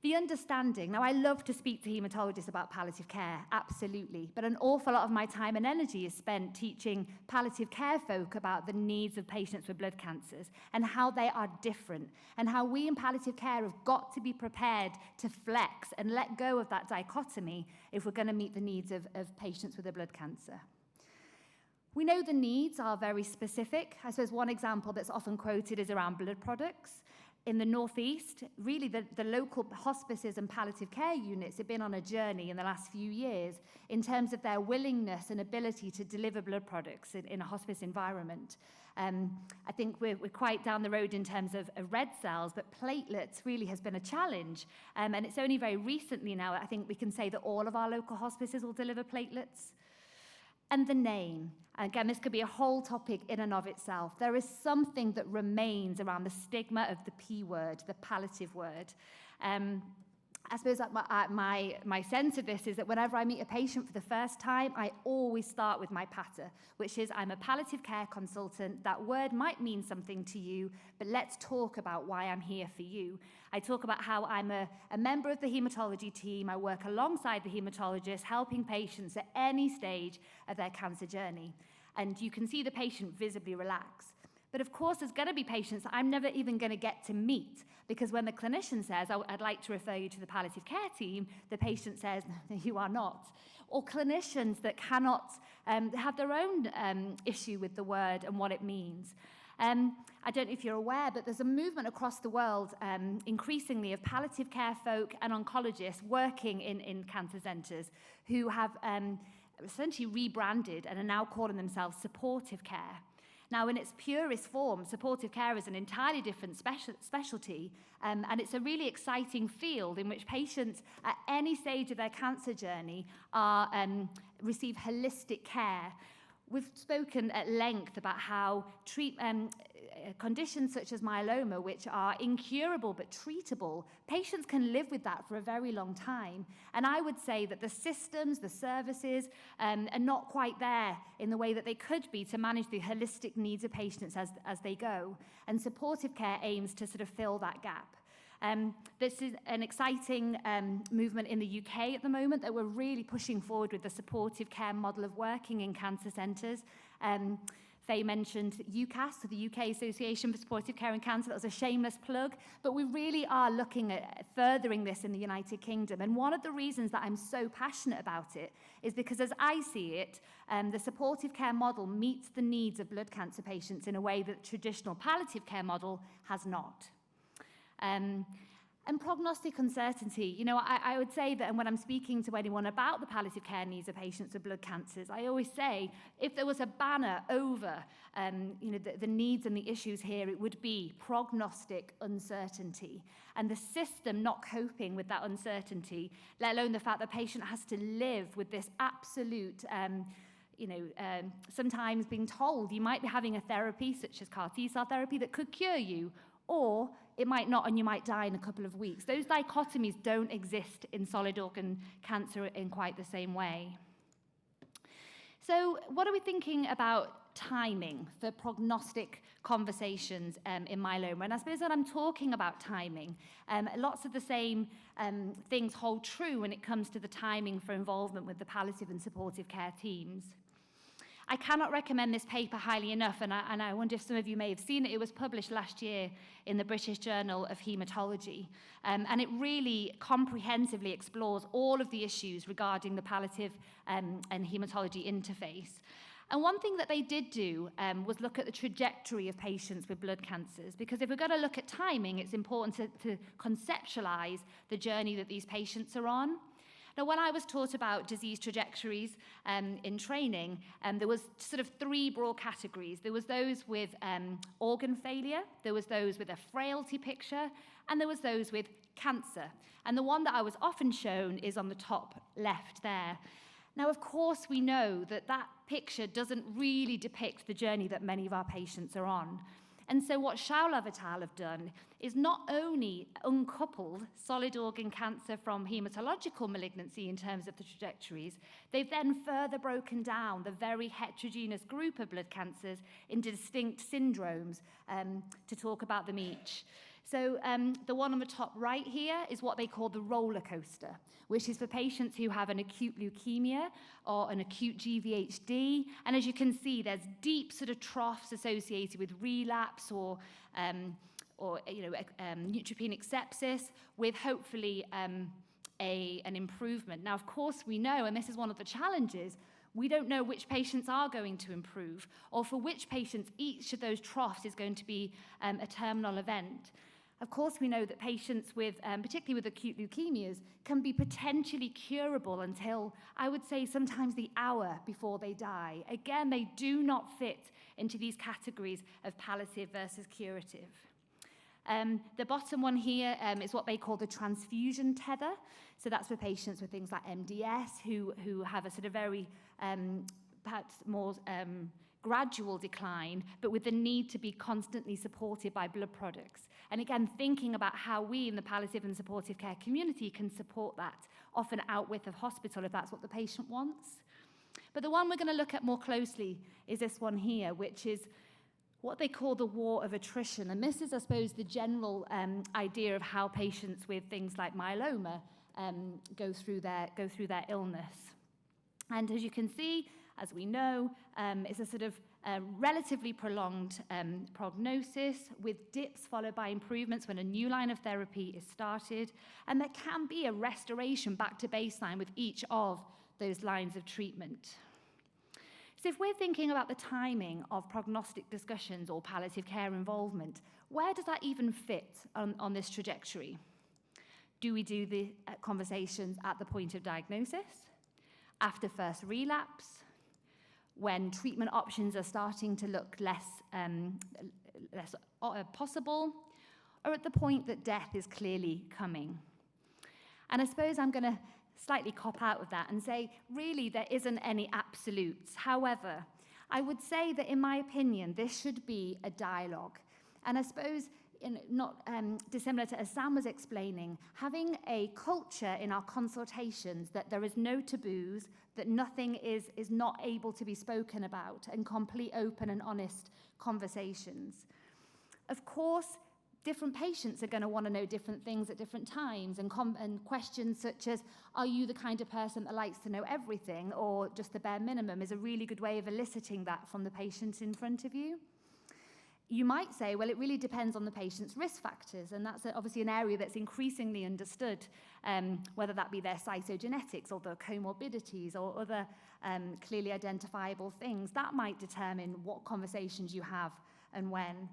The understanding. Now, I love to speak to haematologists about palliative care, absolutely. But an awful lot of my time and energy is spent teaching palliative care folk about the needs of patients with blood cancers and how they are different and how we in palliative care have got to be prepared to flex and let go of that dichotomy if we're going to meet the needs of patients with a blood cancer. We know the needs are very specific. I suppose one example that's often quoted is around blood products. In the Northeast, really the local hospices and palliative care units have been on a journey in the last few years in terms of their willingness and ability to deliver blood products in a hospice environment. I think we're quite down the road in terms of red cells, but platelets really has been a challenge. And it's only very recently now, I think we can say that all of our local hospices will deliver platelets. And the name. Again, this could be a whole topic in and of itself. There is something that remains around the stigma of the P word, the palliative word. I suppose my sense of this is that whenever I meet a patient for the first time, I always start with my patter, which is I'm a palliative care consultant. That word might mean something to you, but let's talk about why I'm here for you. I talk about how I'm a member of the haematology team. I work alongside the haematologist, helping patients at any stage of their cancer journey. And you can see the patient visibly relax. But of course, there's going to be patients that I'm never even going to get to meet, because when the clinician says, I'd like to refer you to the palliative care team, the patient says, no, you are not. Or clinicians that cannot have their own issue with the word and what it means. I don't know if you're aware, but there's a movement across the world increasingly of palliative care folk and oncologists working in cancer centres who have essentially rebranded and are now calling themselves supportive care. Now, in its purest form, supportive care is an entirely different specialty, and it's a really exciting field in which patients at any stage of their cancer journey are receive holistic care. We've spoken at length about how conditions such as myeloma, which are incurable but treatable, patients can live with that for a very long time. And I would say that the systems, the services, are not quite there in the way that they could be to manage the holistic needs of patients as they go. And supportive care aims to sort of fill that gap. This is an exciting movement in the UK at the moment that we're really pushing forward with the supportive care model of working in cancer centres. Faye mentioned UKAS, so the UK Association for Supportive Care and Cancer. That was a shameless plug, but we really are looking at furthering this in the United Kingdom. And one of the reasons that I'm so passionate about it is because, as I see it, the supportive care model meets the needs of blood cancer patients in a way that the traditional palliative care model has not. And prognostic uncertainty, I would say that, and when I'm speaking to anyone about the palliative care needs of patients with blood cancers, I always say, if there was a banner over, the needs and the issues here, it would be prognostic uncertainty. And the system not coping with that uncertainty, let alone the fact that the patient has to live with this absolute, sometimes being told you might be having a therapy, such as CAR T-cell therapy, that could cure you, or it might not, and you might die in a couple of weeks. Those dichotomies don't exist in solid organ cancer in quite the same way. So what are we thinking about timing for prognostic conversations in myeloma? And I suppose when I'm talking about timing, lots of the same things hold true when it comes to the timing for involvement with the palliative and supportive care teams. I cannot recommend this paper highly enough, and I wonder if some of you may have seen it. It was published last year in the British Journal of Haematology, and it really comprehensively explores all of the issues regarding the palliative and haematology interface. And one thing that they did do was look at the trajectory of patients with blood cancers, because if we're going to look at timing, it's important to conceptualize the journey that these patients are on. Now, when I was taught about disease trajectories in training, there was sort of three broad categories. There was those with organ failure, there was those with a frailty picture, and there was those with cancer. And the one that I was often shown is on the top left there. Now, of course, we know that that picture doesn't really depict the journey that many of our patients are on. And so what Shaula et al. Have done is not only uncoupled solid organ cancer from hematological malignancy in terms of the trajectories, they've then further broken down the very heterogeneous group of blood cancers into distinct syndromes to talk about them each. So the one on the top right here is what they call the roller coaster, which is for patients who have an acute leukemia or an acute GVHD. And as you can see, there's deep sort of troughs associated with relapse or neutropenic sepsis, with hopefully an improvement. Now, of course, we know, and this is one of the challenges, we don't know which patients are going to improve, or for which patients each of those troughs is going to be a terminal event. Of course, we know that patients with, particularly with acute leukemias, can be potentially curable until, I would say, sometimes the hour before they die. Again, they do not fit into these categories of palliative versus curative. The bottom one here is what they call the transfusion tether. So that's for patients with things like MDS who have a sort of very, perhaps more gradual decline, but with the need to be constantly supported by blood products. And again, thinking about how we in the palliative and supportive care community can support that, often out with the hospital if that's what the patient wants. But the one we're going to look at more closely is this one here, which is what they call the war of attrition. And this is, I suppose, the general idea of how patients with things like myeloma go through their illness. And as you can see, as we know, it's a sort of relatively prolonged prognosis with dips followed by improvements when a new line of therapy is started. And there can be a restoration back to baseline with each of those lines of treatment. So if we're thinking about the timing of prognostic discussions or palliative care involvement, where does that even fit on this trajectory? Do we do the conversations at the point of diagnosis, after first relapse, when treatment options are starting to look less possible, or at the point that death is clearly coming? And I suppose I'm going to slightly cop out of that and say, really, there isn't any absolutes. However, I would say that, in my opinion, this should be a dialogue. And I suppose, not dissimilar to as Sam was explaining, having a culture in our consultations that there is no taboos, that nothing is not able to be spoken about, and complete open and honest conversations. Of course, different patients are going to want to know different things at different times, and questions such as, are you the kind of person that likes to know everything or just the bare minimum, is a really good way of eliciting that from the patient in front of you. You might say, well, it really depends on the patient's risk factors, and that's obviously an area that's increasingly understood, whether that be their cytogenetics or their comorbidities or other clearly identifiable things. That might determine what conversations you have and when.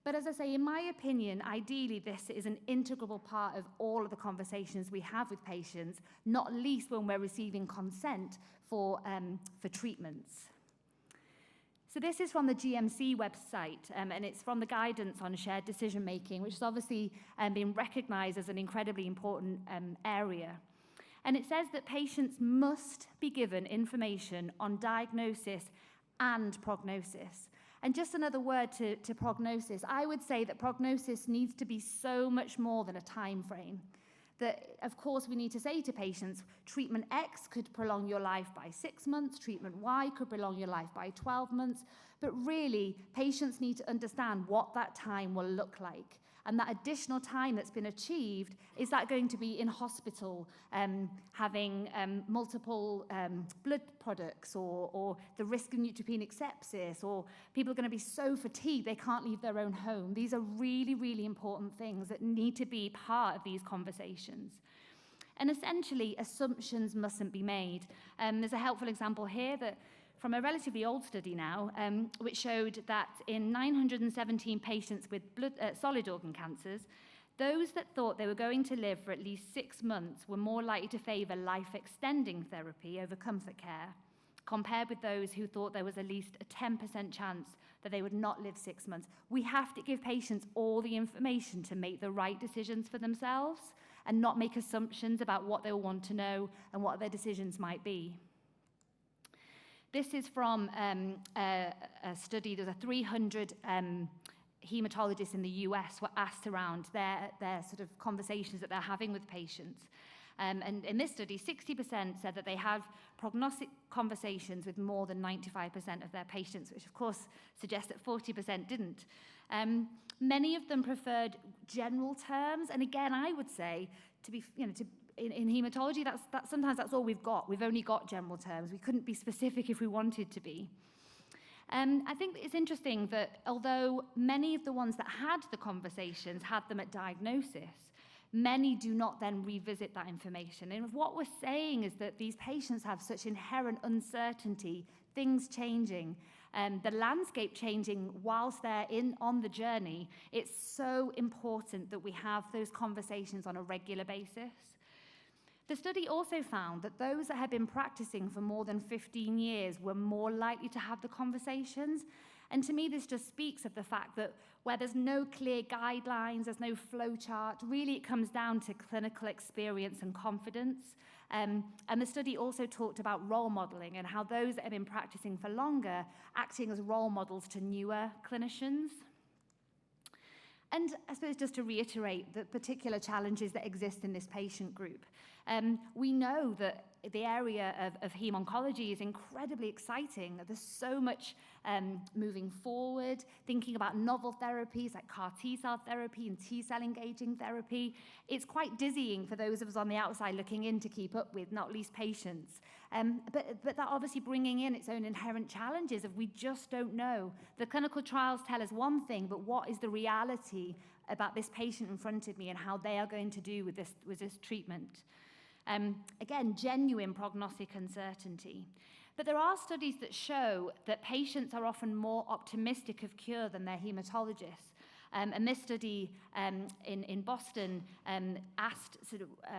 But as I say, in my opinion, ideally this is an integral part of all of the conversations we have with patients, not least when we're receiving consent for treatments. So this is from the GMC website, and it's from the guidance on shared decision making, which has obviously been recognised as an incredibly important area. And it says that patients must be given information on diagnosis and prognosis. And just another word to prognosis, I would say that prognosis needs to be so much more than a time frame. That, of course, we need to say to patients, treatment X could prolong your life by 6 months, treatment Y could prolong your life by 12 months, but really, patients need to understand what that time will look like. And that additional time that's been achieved, is that going to be in hospital, having multiple blood products, or the risk of neutropenic sepsis, or people are going to be so fatigued they can't leave their own home. These are really, really important things that need to be part of these conversations. And essentially, assumptions mustn't be made. There's a helpful example here that from a relatively old study now, which showed that in 917 patients with solid organ cancers, those that thought they were going to live for at least 6 months were more likely to favour life-extending therapy over comfort care, compared with those who thought there was at least a 10% chance that they would not live 6 months. We have to give patients all the information to make the right decisions for themselves and not make assumptions about what they'll want to know and what their decisions might be. This is from a study. There's a 300 hematologists in the US were asked around their sort of conversations that they're having with patients. And in this study, 60% said that they have prognostic conversations with more than 95% of their patients, which of course suggests that 40% didn't. Many of them preferred general terms, and again, I would say in hematology, that's sometimes that's all we've got. We've only got general terms. We couldn't be specific if we wanted to be. I think it's interesting that although many of the ones that had the conversations had them at diagnosis, many do not then revisit that information. And what we're saying is that these patients have such inherent uncertainty, things changing, the landscape changing whilst they're on the journey. It's so important that we have those conversations on a regular basis. The study also found that those that had been practicing for more than 15 years were more likely to have the conversations. And to me, this just speaks of the fact that where there's no clear guidelines, there's no flow chart, really it comes down to clinical experience and confidence. And the study also talked about role modeling and how those that have been practicing for longer acting as role models to newer clinicians. And I suppose just to reiterate the particular challenges that exist in this patient group. We know that the area of heme-oncology is incredibly exciting. There's so much moving forward, thinking about novel therapies like CAR T-cell therapy and T-cell engaging therapy. It's quite dizzying for those of us on the outside looking in to keep up with, not least patients. But that obviously bringing in its own inherent challenges of we just don't know. The clinical trials tell us one thing, but what is the reality about this patient in front of me and how they are going to do with this treatment? Again, genuine prognostic uncertainty. But there are studies that show that patients are often more optimistic of cure than their hematologists. And this study in Boston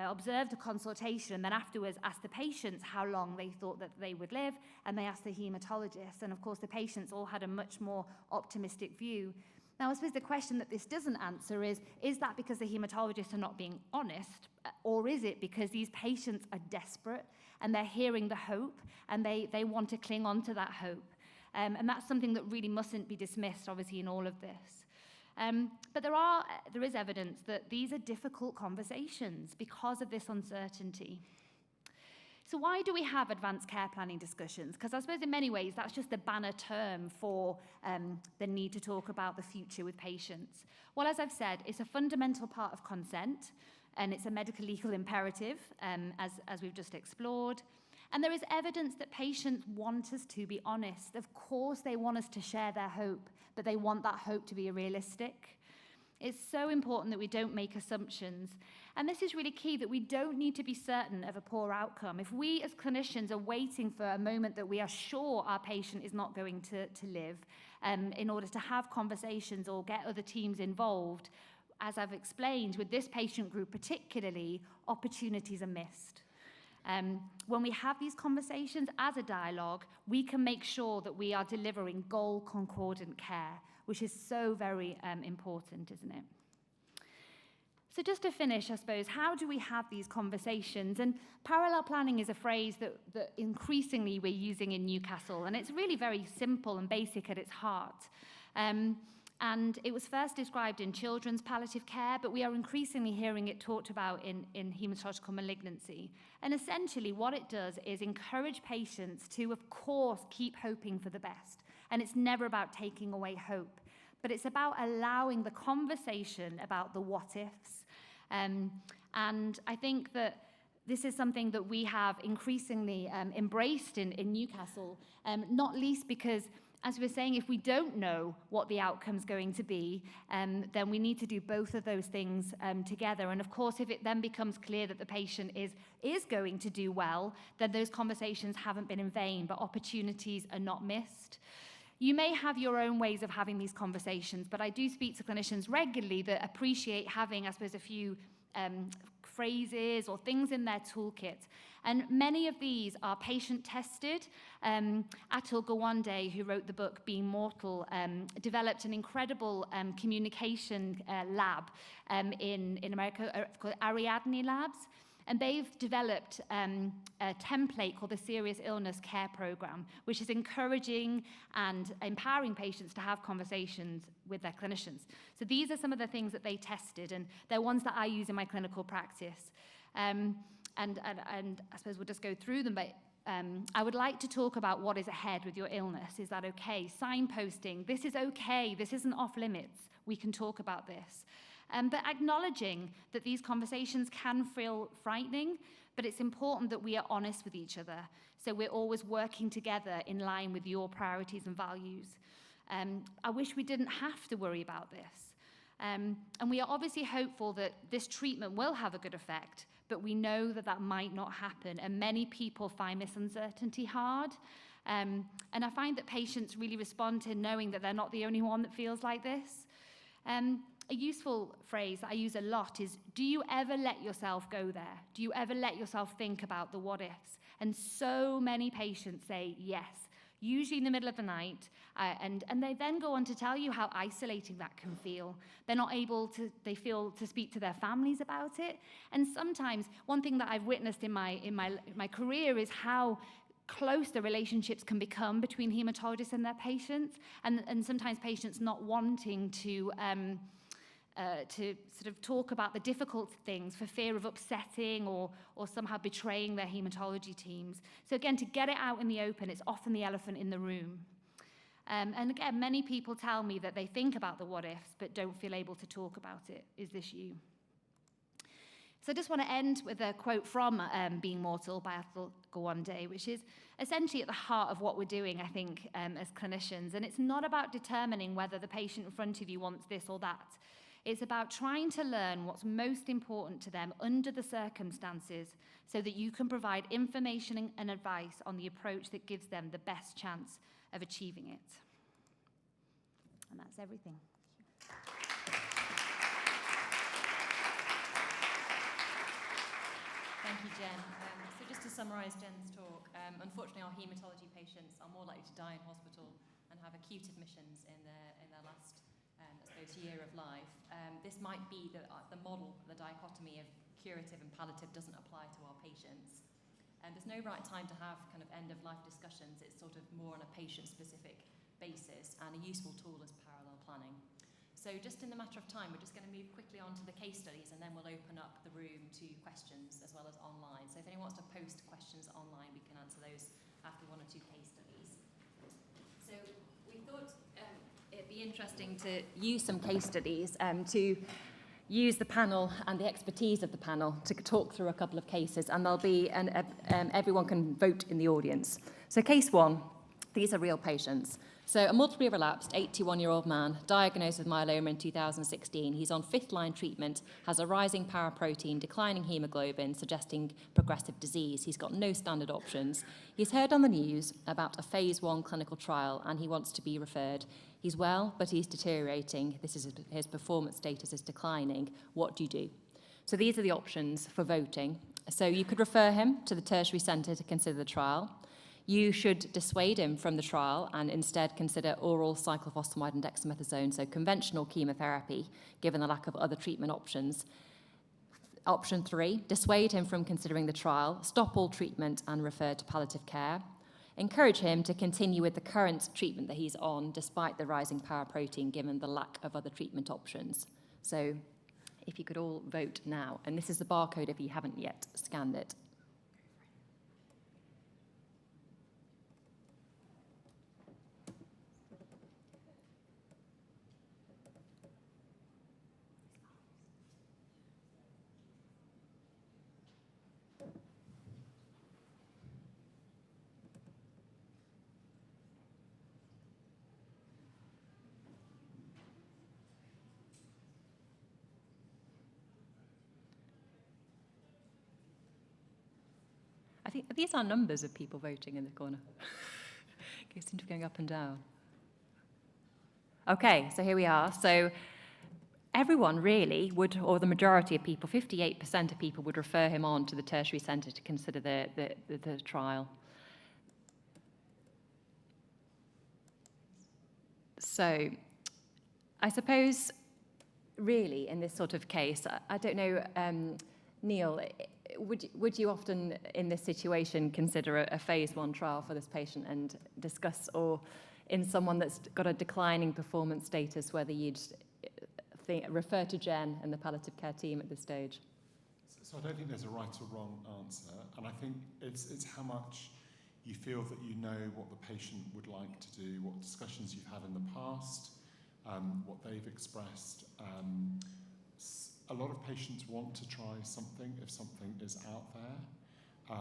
observed a consultation, and then afterwards asked the patients how long they thought that they would live, and they asked the hematologist. And of course, the patients all had a much more optimistic view. Now, I suppose the question that this doesn't answer is that because the hematologists are not being honest, or is it because these patients are desperate and they're hearing the hope and they want to cling on to that hope? And that's something that really mustn't be dismissed, obviously, in all of this. But there is evidence that these are difficult conversations because of this uncertainty. So why do we have advanced care planning discussions? Because I suppose in many ways that's just a banner term for the need to talk about the future with patients. Well, as I've said, it's a fundamental part of consent, and it's a medical legal imperative, as we've just explored. And there is evidence that patients want us to be honest. Of course they want us to share their hope, but they want that hope to be realistic. It's so important that we don't make assumptions. And this is really key, that we don't need to be certain of a poor outcome. If we as clinicians are waiting for a moment that we are sure our patient is not going to live in order to have conversations or get other teams involved, as I've explained, with this patient group particularly, opportunities are missed. When we have these conversations as a dialogue, we can make sure that we are delivering goal-concordant care, which is so very important, isn't it? So just to finish, I suppose, how do we have these conversations? And parallel planning is a phrase that increasingly we're using in Newcastle, and it's really very simple and basic at its heart. And it was first described in children's palliative care, but we are increasingly hearing it talked about in hematological malignancy. And essentially what it does is encourage patients to, of course, keep hoping for the best. And it's never about taking away hope, but it's about allowing the conversation about the what-ifs. And I think that this is something that we have increasingly embraced in Newcastle, not least because, as we were saying, if we don't know what the outcome's going to be, then we need to do both of those things together. And of course, if it then becomes clear that the patient is going to do well, then those conversations haven't been in vain, but opportunities are not missed. You may have your own ways of having these conversations, but I do speak to clinicians regularly that appreciate having, I suppose, a few phrases or things in their toolkit. And many of these are patient-tested. Atul Gawande, who wrote the book Being Mortal, developed an incredible communication lab in America called Ariadne Labs. And they've developed a template called the Serious Illness Care Program, which is encouraging and empowering patients to have conversations with their clinicians. So these are some of the things that they tested, and they're ones that I use in my clinical practice. And I suppose we'll just go through them, but I would like to talk about what is ahead with your illness. Is that okay? Signposting, this is okay, this isn't off limits, we can talk about this. But acknowledging that these conversations can feel frightening, but it's important that we are honest with each other. So we're always working together in line with your priorities and values. I wish we didn't have to worry about this. And we are obviously hopeful that this treatment will have a good effect, but we know that that might not happen. And many people find this uncertainty hard. And I find that patients really respond to knowing that they're not the only one that feels like this. A useful phrase that I use a lot is, do you ever let yourself go there? Do you ever let yourself think about the what-ifs? And so many patients say yes, usually in the middle of the night, and they then go on to tell you how isolating that can feel. They're not able to, they feel, to speak to their families about it. And sometimes, one thing that I've witnessed in my career is how close the relationships can become between hematologists and their patients, and sometimes patients not wanting to sort of talk about the difficult things for fear of upsetting or somehow betraying their hematology teams. So again, to get it out in the open, it's often the elephant in the room. And again, many people tell me that they think about the what-ifs but don't feel able to talk about it. Is this you? So I just want to end with a quote from Being Mortal by Atul Gawande, which is essentially at the heart of what we're doing, I think, as clinicians. And it's not about determining whether the patient in front of you wants this or that. It's about trying to learn what's most important to them under the circumstances so that you can provide information and advice on the approach that gives them the best chance of achieving it. And that's everything. Thank you, Jen. So just to summarise Jen's talk, unfortunately our haematology patients are more likely to die in hospital and have acute admissions in their last year of life. This might be the model, the dichotomy of curative and palliative doesn't apply to our patients. And there's no right time to have kind of end-of-life discussions. It's sort of more on a patient-specific basis, and a useful tool is parallel planning. So just in the matter of time, we're just going to move quickly on to the case studies, and then we'll open up the room to questions as well as online. So if anyone wants to post post questions online. We can answer those after one or two case studies. So we thought it'd be interesting to use some case studies to use the panel and the expertise of the panel to talk through a couple of cases, and there'll be everyone can vote in the audience. So case one, these are real patients. So a multiply relapsed 81-year-old man diagnosed with myeloma in 2016. He's on fifth-line treatment, has a rising paraprotein, declining hemoglobin, suggesting progressive disease. He's got no standard options. He's heard on the news about a phase 1 clinical trial, and he wants to be referred. He's well, but he's deteriorating. His performance status is declining. What do you do? So these are the options for voting. So you could refer him to the tertiary centre to consider the trial. You should dissuade him from the trial and instead consider oral cyclophosphamide and dexamethasone, so conventional chemotherapy, given the lack of other treatment options. Option 3, dissuade him from considering the trial, stop all treatment and refer to palliative care. Encourage him to continue with the current treatment that he's on, despite the rising paraprotein, given the lack of other treatment options. So if you could all vote now, and this is the barcode if you haven't yet scanned it. I think these are numbers of people voting in the corner. They seem to be going up and down. Okay, so here we are. So everyone really would, or the majority of people, 58% of people would refer him on to the tertiary centre to consider the trial. So I suppose really in this sort of case, I don't know, Neil, would you often in this situation consider a phase 1 trial for this patient and discuss, or in someone that's got a declining performance status, whether you'd refer to Jen and the palliative care team at this stage? So I don't think there's a right or wrong answer, and I think it's how much you feel that you know what the patient would like to do, what discussions you've had in the past, what they've expressed. A lot of patients want to try something if something is out there,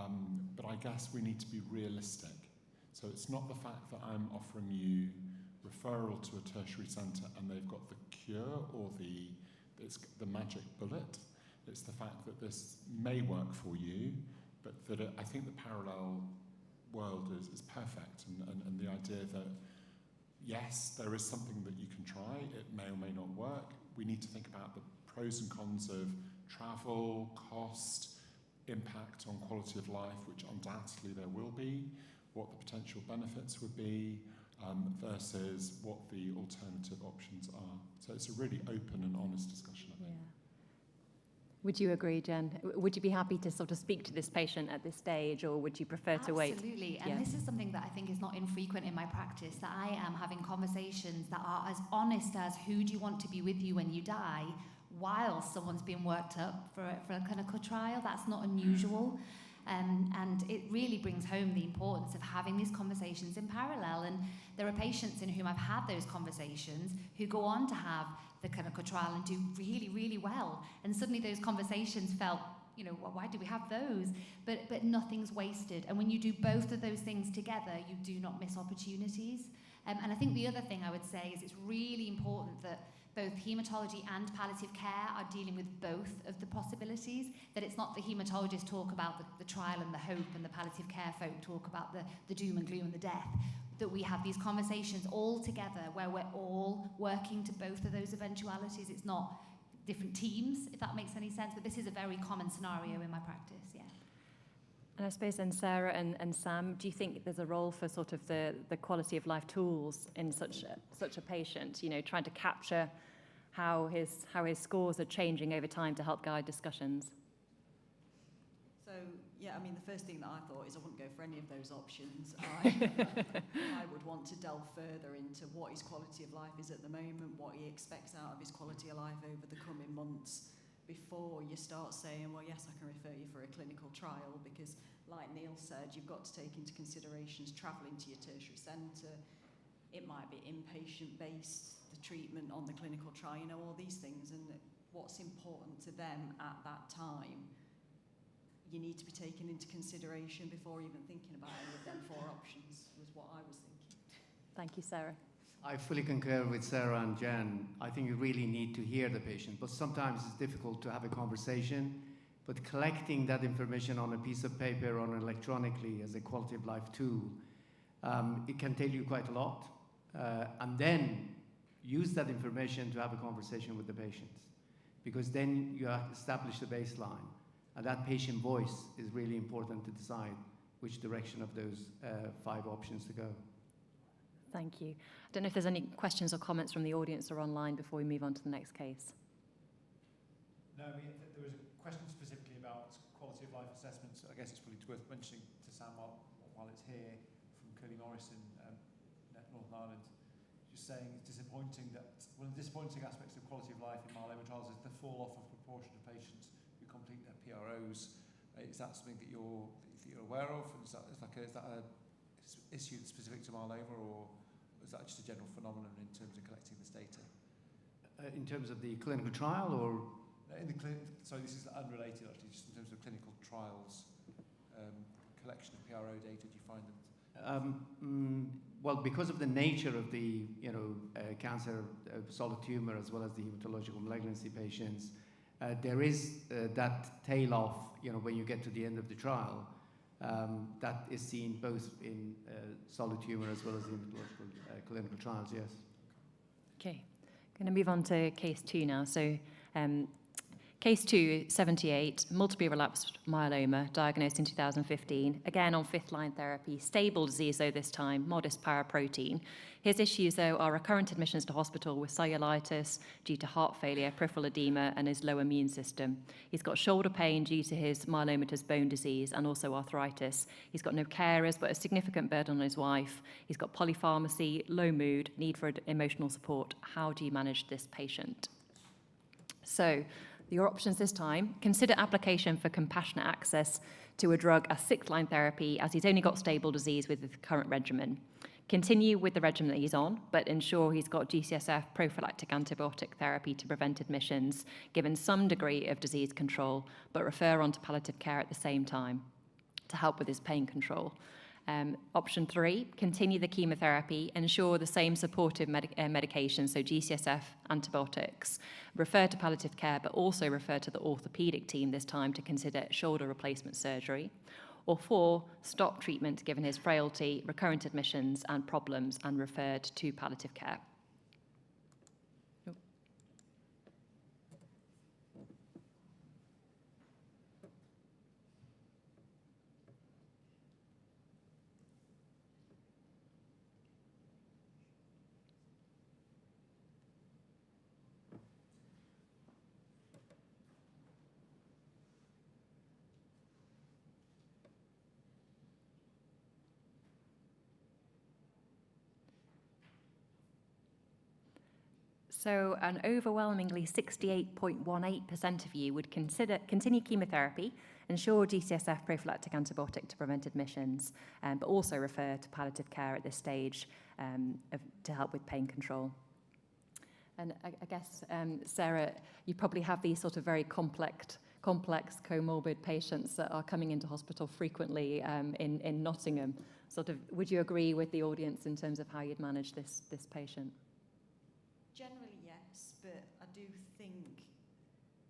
but I guess we need to be realistic. So it's not the fact that I'm offering you referral to a tertiary centre and they've got the cure or it's the magic bullet. It's the fact that this may work for you, but that I think the parallel world is perfect, and the idea that yes, there is something that you can try, it may or may not work. We need to think about the pros and cons of travel, cost, impact on quality of life, which undoubtedly there will be, what the potential benefits would be, versus what the alternative options are. So it's a really open and honest discussion, I think. Yeah. Would you agree, Jen? Would you be happy to sort of speak to this patient at this stage, or would you prefer to wait? Absolutely, and Yeah. this is something that I think is not infrequent in my practice, that I am having conversations that are as honest as who do you want to be with you when you die, while someone's being worked up for a clinical trial. That's not unusual. And it really brings home the importance of having these conversations in parallel. And there are patients in whom I've had those conversations who go on to have the clinical trial and do really, really well. And suddenly those conversations felt, you know, well, why do we have those? But nothing's wasted. And when you do both of those things together, you do not miss opportunities. And I think the other thing I would say is it's really important that both haematology and palliative care are dealing with both of the possibilities, that it's not the haematologists talk about the trial and the hope, and the palliative care folk talk about the doom and gloom and the death, that we have these conversations all together where we're all working to both of those eventualities. It's not different teams, if that makes any sense, but this is a very common scenario in my practice, yeah. And I suppose then Sarah and Sam, do you think there's a role for sort of the quality of life tools in such a patient, you know, trying to capture how his scores are changing over time to help guide discussions? So, yeah, I mean, the first thing that I thought is I wouldn't go for any of those options. I would want to delve further into what his quality of life is at the moment, what he expects out of his quality of life over the coming months, before you start saying, well, yes, I can refer you for a clinical trial, because like Neil said, you've got to take into considerations travelling to your tertiary centre. It might be inpatient-based, the treatment on the clinical trial, you know, all these things, and what's important to them at that time, you need to be taken into consideration before even thinking about any of them 4 options, was what I was thinking. Thank you, Sarah. I fully concur with Sarah and Jen. I think you really need to hear the patient, but sometimes it's difficult to have a conversation. But collecting that information on a piece of paper or electronically as a quality of life tool, it can tell you quite a lot. And then use that information to have a conversation with the patients, because then you establish the baseline. And that patient voice is really important to decide which direction of those 5 options to go. Thank you. I don't know if there's any questions or comments from the audience or online before we move on to the next case. No, I mean, there was a question specifically about quality of life assessments. I guess it's probably worth mentioning to Sam while it's here, from Curly Morris in Northern Ireland, just saying it's disappointing that one of the disappointing aspects of quality of life in myeloma trials is the fall off of proportion of patients who complete their PROs. Is that something that you're aware of? Is that a issue that's specific to myeloma, or is that just a general phenomenon in terms of collecting this data? In terms of the clinical trial, or? In the sorry, this is unrelated actually, just in terms of clinical trials, collection of PRO data, do you find that? Well, because of the nature of the cancer, solid tumor, as well as the hematological malignancy patients, there is that tail off, when you get to the end of the trial, that is seen both in solid tumor as well as hematological clinical trials, yes. Okay, going to move on to case 2 now. So case 2, 78, multiply relapsed myeloma, diagnosed in 2015, again on 5th-line therapy, stable disease though this time, modest paraprotein. His issues though are recurrent admissions to hospital with cellulitis due to heart failure, peripheral edema and his low immune system. He's got shoulder pain due to his myelomatous bone disease and also arthritis. He's got no carers but a significant burden on his wife. He's got polypharmacy, low mood, need for emotional support. How do you manage this patient? So, your options this time: consider application for compassionate access to a drug as 6th-line therapy, as he's only got stable disease with the current regimen. Continue with the regimen that he's on, but ensure he's got GCSF prophylactic antibiotic therapy to prevent admissions, given some degree of disease control, but refer on to palliative care at the same time to help with his pain control. Option 3, continue the chemotherapy, ensure the same supportive medication, so GCSF antibiotics, refer to palliative care, but also refer to the orthopaedic team this time to consider shoulder replacement surgery. Or 4, stop treatment given his frailty, recurrent admissions and problems, and referred to palliative care. So an overwhelmingly 68.18% of you would continue chemotherapy, ensure GCSF prophylactic antibiotic to prevent admissions, but also refer to palliative care at this stage to help with pain control. And I guess, Sarah, you probably have these sort of very complex comorbid patients that are coming into hospital frequently in Nottingham. Would you agree with the audience in terms of how you'd manage this patient? Generally, yes, but I do think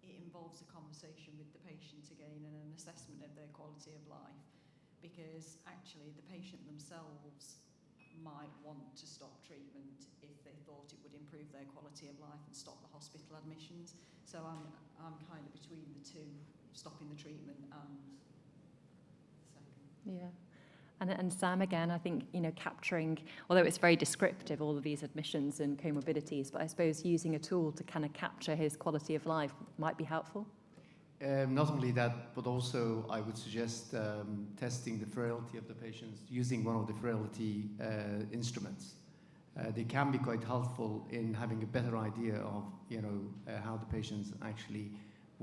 it involves a conversation with the patient again and an assessment of their quality of life, because actually the patient themselves might want to stop treatment if they thought it would improve their quality of life and stop the hospital admissions. So I'm kind of between the two, stopping the treatment and the second. Yeah. And Sam, again, I think, capturing, although it's very descriptive, all of these admissions and comorbidities, but I suppose using a tool to kind of capture his quality of life might be helpful. Not only that, but also I would suggest testing the frailty of the patients, using one of the frailty instruments. They can be quite helpful in having a better idea of, how the patients actually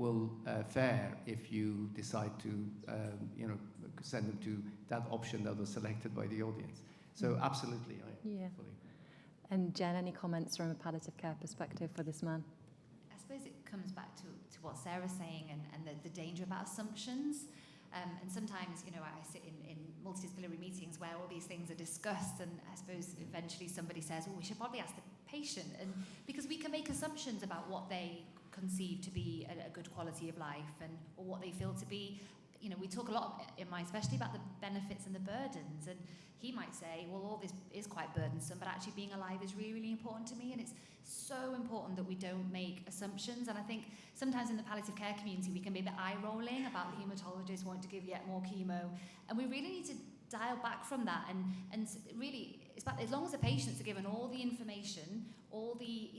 will fare if you decide to, send them to that option that was selected by the audience. So absolutely, I fully. And Jen, any comments from a palliative care perspective for this man? I suppose it comes back to what Sarah's saying and the danger about assumptions. And sometimes, I sit in multidisciplinary meetings where all these things are discussed, and I suppose eventually somebody says, we should probably ask the patient, and because we can make assumptions about what they conceive to be a good quality of life or what they feel to be. We talk a lot in my specialty about the benefits and the burdens, and he might say, well, all this is quite burdensome, but actually being alive is really, really important to me, and it's so important that we don't make assumptions. And I think sometimes in the palliative care community we can be a bit eye-rolling about the haematologist wanting to give yet more chemo, and we really need to dial back from that and really, it's about, as long as the patients are given all the information, all the,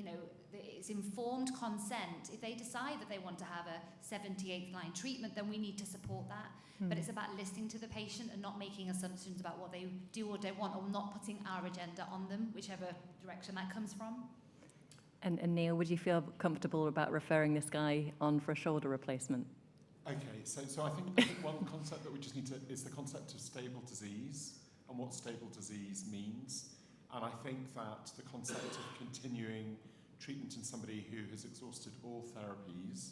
it's informed consent. If they decide that they want to have a 78th line treatment, then we need to support that. But it's about listening to the patient and not making assumptions about what they do or don't want, or not putting our agenda on them, whichever direction that comes from. And Neil, would you feel comfortable about referring this guy on for a shoulder replacement? Okay, so I think one concept that we just need to is the concept of stable disease and what stable disease means. And I think that the concept of continuing treatment in somebody who has exhausted all therapies,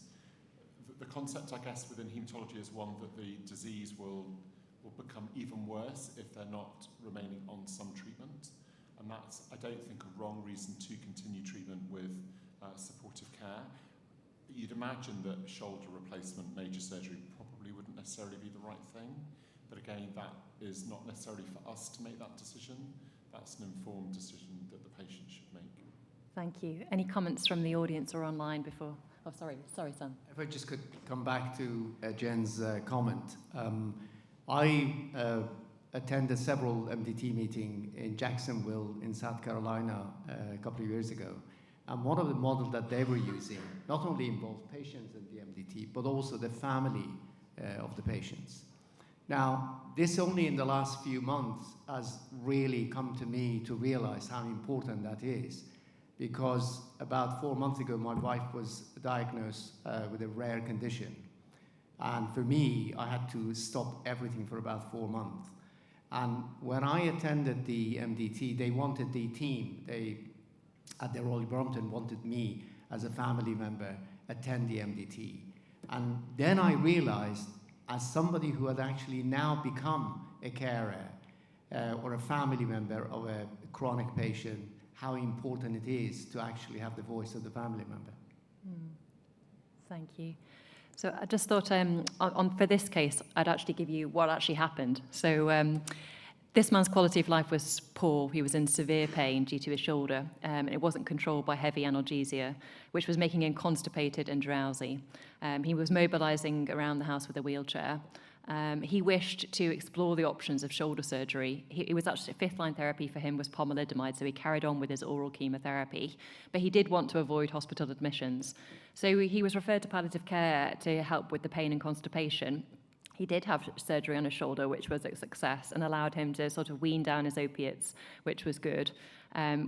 the concept, I guess, within haematology is one that the disease will become even worse if they're not remaining on some treatment. And that's, I don't think, a wrong reason to continue treatment with supportive care. You'd imagine that shoulder replacement, major surgery, probably wouldn't necessarily be the right thing. But again, that is not necessarily for us to make that decision. That's an informed decision that the patient should make. Thank you. Any comments from the audience or online before? Oh, sorry, Sam. If I just could come back to Jen's comment. I attended several MDT meetings in Jacksonville in South Carolina a couple of years ago. And one of the models that they were using not only involved patients in the MDT, but also the family of the patients. Now, this only in the last few months has really come to me to realize how important that is. Because about 4 months ago, my wife was diagnosed with a rare condition. And for me, I had to stop everything for about 4 months. And when I attended the MDT, they wanted the team, at the Royal Brompton wanted me as a family member attend the MDT. And then I realized, as somebody who had actually now become a carer or a family member of a chronic patient, how important it is to actually have the voice of the family member. Thank you. So I just thought for this case, I'd actually give you what actually happened. So this man's quality of life was poor. He was in severe pain due to his shoulder. It wasn't controlled by heavy analgesia, which was making him constipated and drowsy. He was mobilizing around the house with a wheelchair. He wished to explore the options of shoulder surgery. It was actually fifth-line therapy for him was pomalidomide, so he carried on with his oral chemotherapy. But he did want to avoid hospital admissions. So he was referred to palliative care to help with the pain and constipation. He did have surgery on his shoulder, which was a success, and allowed him to sort of wean down his opiates, which was good.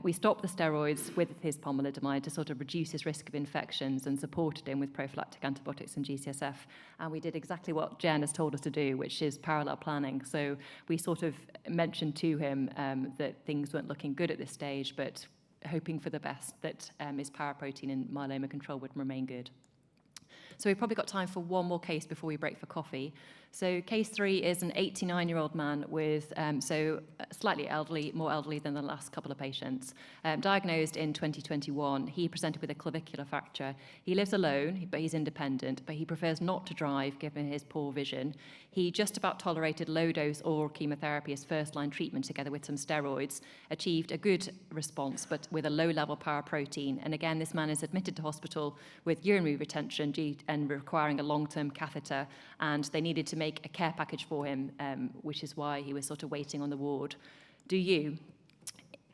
We stopped the steroids with his pomalidomide to sort of reduce his risk of infections and supported him with prophylactic antibiotics and GCSF. And we did exactly what Jen has told us to do, which is parallel planning. So we sort of mentioned to him that things weren't looking good at this stage, but hoping for the best, that his paraprotein and myeloma control would remain good. So we've probably got time for one more case before we break for coffee. So case 3 is an 89-year-old man with, slightly elderly, more elderly than the last couple of patients. Diagnosed in 2021, he presented with a clavicular fracture. He lives alone, but he's independent, but he prefers not to drive given his poor vision. He just about tolerated low-dose oral chemotherapy as first-line treatment together with some steroids, achieved a good response, but with a low-level paraprotein. And again, this man is admitted to hospital with urinary retention and requiring a long-term catheter, and they needed to make a care package for him, which is why he was sort of waiting on the ward. Do you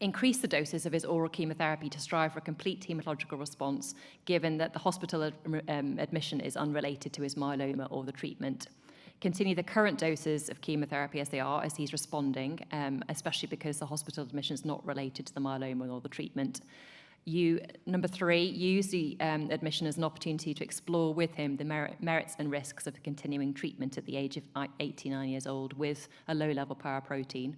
increase the doses of his oral chemotherapy to strive for a complete hematological response, given that the hospital admission is unrelated to his myeloma or the treatment? Continue the current doses of chemotherapy as they are, as he's responding, especially because the hospital admission is not related to the myeloma or the treatment. Number 3, use the admission as an opportunity to explore with him the merits and risks of continuing treatment at the age of 89 years old with a low-level paraprotein.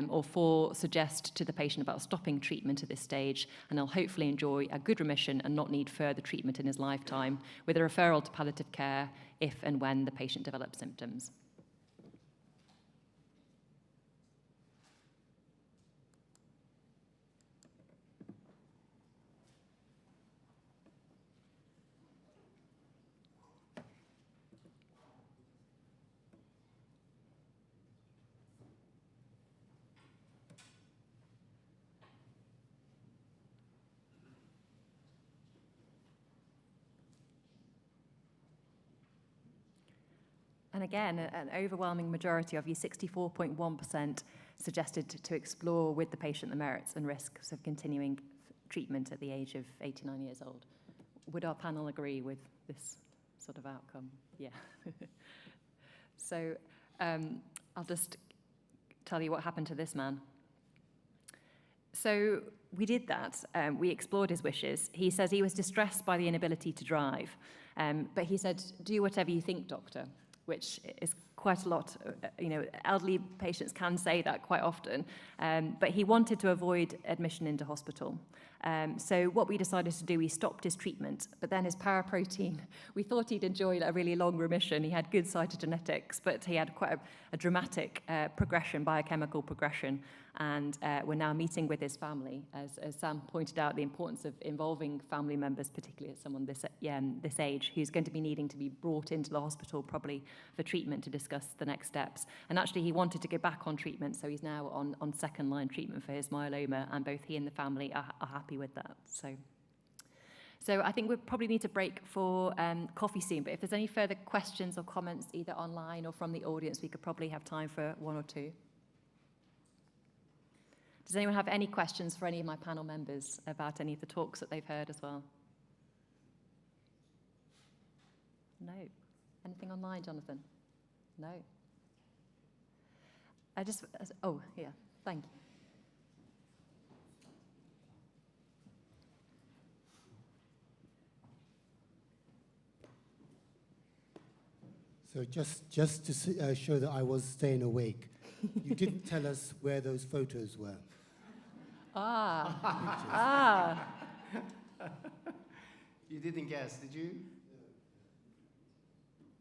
Or 4, suggest to the patient about stopping treatment at this stage, and he'll hopefully enjoy a good remission and not need further treatment in his lifetime, with a referral to palliative care if and when the patient develops symptoms. And again, an overwhelming majority of you, 64.1%, suggested to explore with the patient the merits and risks of continuing treatment at the age of 89 years old. Would our panel agree with this sort of outcome? Yeah. So I'll just tell you what happened to this man. So we did that. We explored his wishes. He says he was distressed by the inability to drive. But he said, "Do whatever you think, doctor," which is quite a lot. Elderly patients can say that quite often. But he wanted to avoid admission into hospital. So what we decided to do, we stopped his treatment, but then his paraprotein, we thought he'd enjoy a really long remission. He had good cytogenetics, but he had quite a dramatic progression, biochemical progression. And we're now meeting with his family, as Sam pointed out, the importance of involving family members, particularly at someone this age, who's going to be needing to be brought into the hospital probably for treatment to discuss the next steps. And actually, he wanted to go back on treatment, so he's now on second-line treatment for his myeloma, and both he and the family are happy with that. So I think we probably need to break for coffee soon, but if there's any further questions or comments, either online or from the audience, we could probably have time for one or two. Does anyone have any questions for any of my panel members about any of the talks that they've heard as well? No. Anything online, Jonathan? No. Oh, yeah, thank you. So just to show that I was staying awake, you didn't tell us where those photos were. You didn't guess, did you?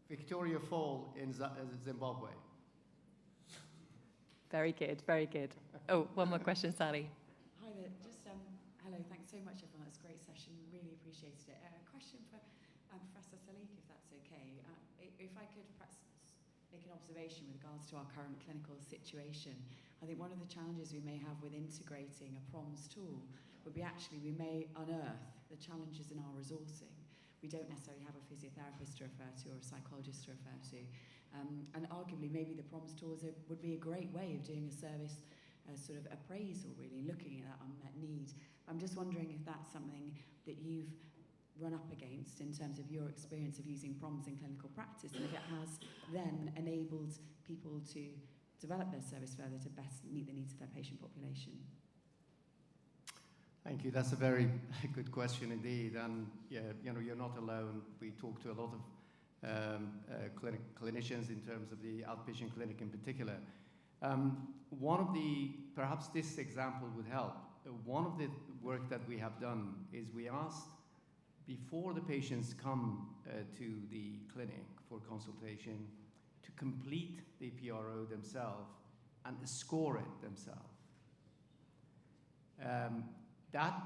Victoria Fall in Zimbabwe. Very good, very good. Oh, one more question, Sally. Hi there. Hello. Thanks so much, everyone. That's a great session. Really appreciated it. A question for Professor Salik, if that's okay. If I could perhaps make an observation with regards to our current clinical situation. I think one of the challenges we may have with integrating a PROMS tool would be actually we may unearth the challenges in our resourcing. We don't necessarily have a physiotherapist to refer to or a psychologist to refer to. And arguably maybe the PROMS tools would be a great way of doing a service sort of appraisal, really, looking at that unmet need. I'm just wondering if that's something that you've run up against in terms of your experience of using PROMS in clinical practice, and if it has then enabled people to develop their service further to best meet the needs of their patient population. Thank you. That's a very good question indeed. And yeah, you're not alone. We talk to a lot of clinicians in terms of the outpatient clinic in particular. Perhaps this example would help. One of the work that we have done is we asked, before the patients come to the clinic for consultation, to complete the PRO themselves and score it themselves. That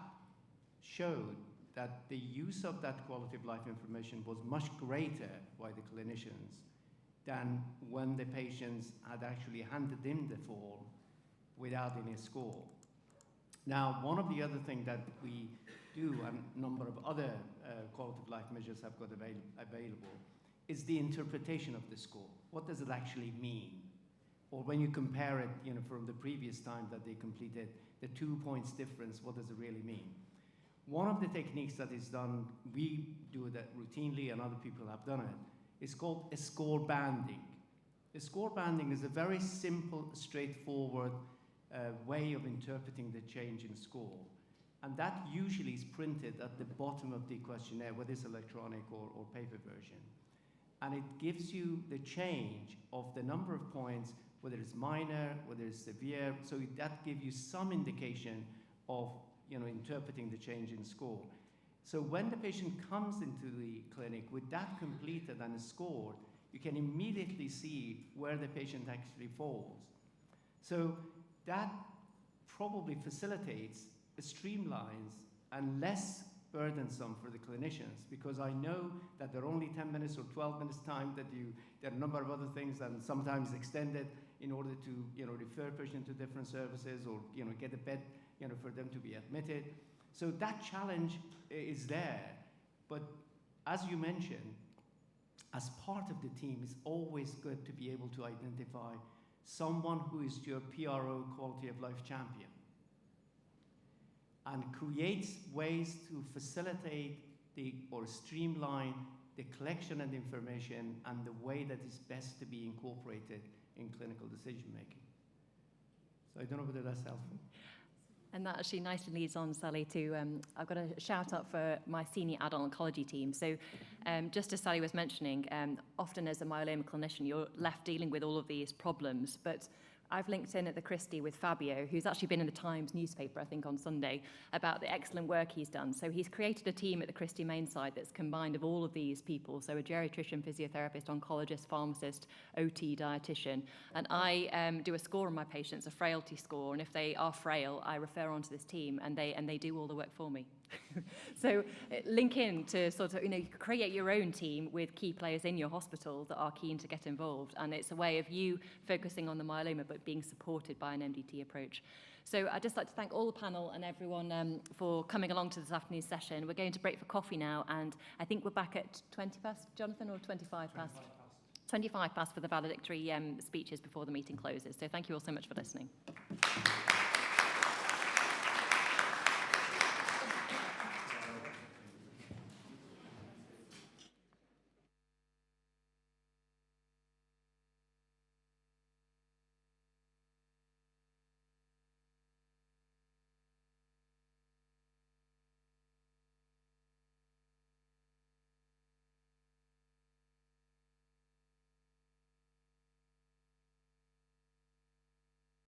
showed that the use of that quality of life information was much greater by the clinicians than when the patients had actually handed in the form without any score. Now, one of the other things that we do, and a number of other quality of life measures have got available, is the interpretation of the score. What does it actually mean? Or when you compare it, from the previous time that they completed, the 2 points difference, what does it really mean? One of the techniques that is done, we do that routinely and other people have done it, is called a score banding. A score banding is a very simple, straightforward way of interpreting the change in score. And that usually is printed at the bottom of the questionnaire, whether it's electronic or paper version. And it gives you the change of the number of points, whether it's minor, whether it's severe. So that gives you some indication of, interpreting the change in score. So when the patient comes into the clinic with that completed and scored, you can immediately see where the patient actually falls. So that probably facilitates, streamlines, and less burdensome for the clinicians, because I know that there are only 10 minutes or 12 minutes time that there are a number of other things that sometimes extended in order to, refer patient to different services or, get a bed, for them to be admitted. So that challenge is there. But as you mentioned, as part of the team, it's always good to be able to identify someone who is your PRO quality of life champion and creates ways to facilitate or streamline the collection of information and the way that is best to be incorporated in clinical decision making. So I don't know whether that's helpful. And that actually nicely leads on, Sally, to I've got a shout out for my senior adult oncology team. So just as Sally was mentioning, often as a myeloma clinician, you're left dealing with all of these problems. But I've linked in at the Christie with Fabio, who's actually been in the Times newspaper, I think, on Sunday, about the excellent work he's done. So he's created a team at the Christie main site that's combined of all of these people. So a geriatrician, physiotherapist, oncologist, pharmacist, OT, dietitian. And I do a score on my patients, a frailty score. And if they are frail, I refer on to this team, and they do all the work for me. So link in to sort of, create your own team with key players in your hospital that are keen to get involved. And it's a way of you focusing on the myeloma, but being supported by an MDT approach. So I'd just like to thank all the panel and everyone for coming along to this afternoon's session. We're going to break for coffee now, and I think we're back at 20 past, Jonathan, or 25 past? 25 past for the valedictory speeches before the meeting closes. So thank you all so much for listening.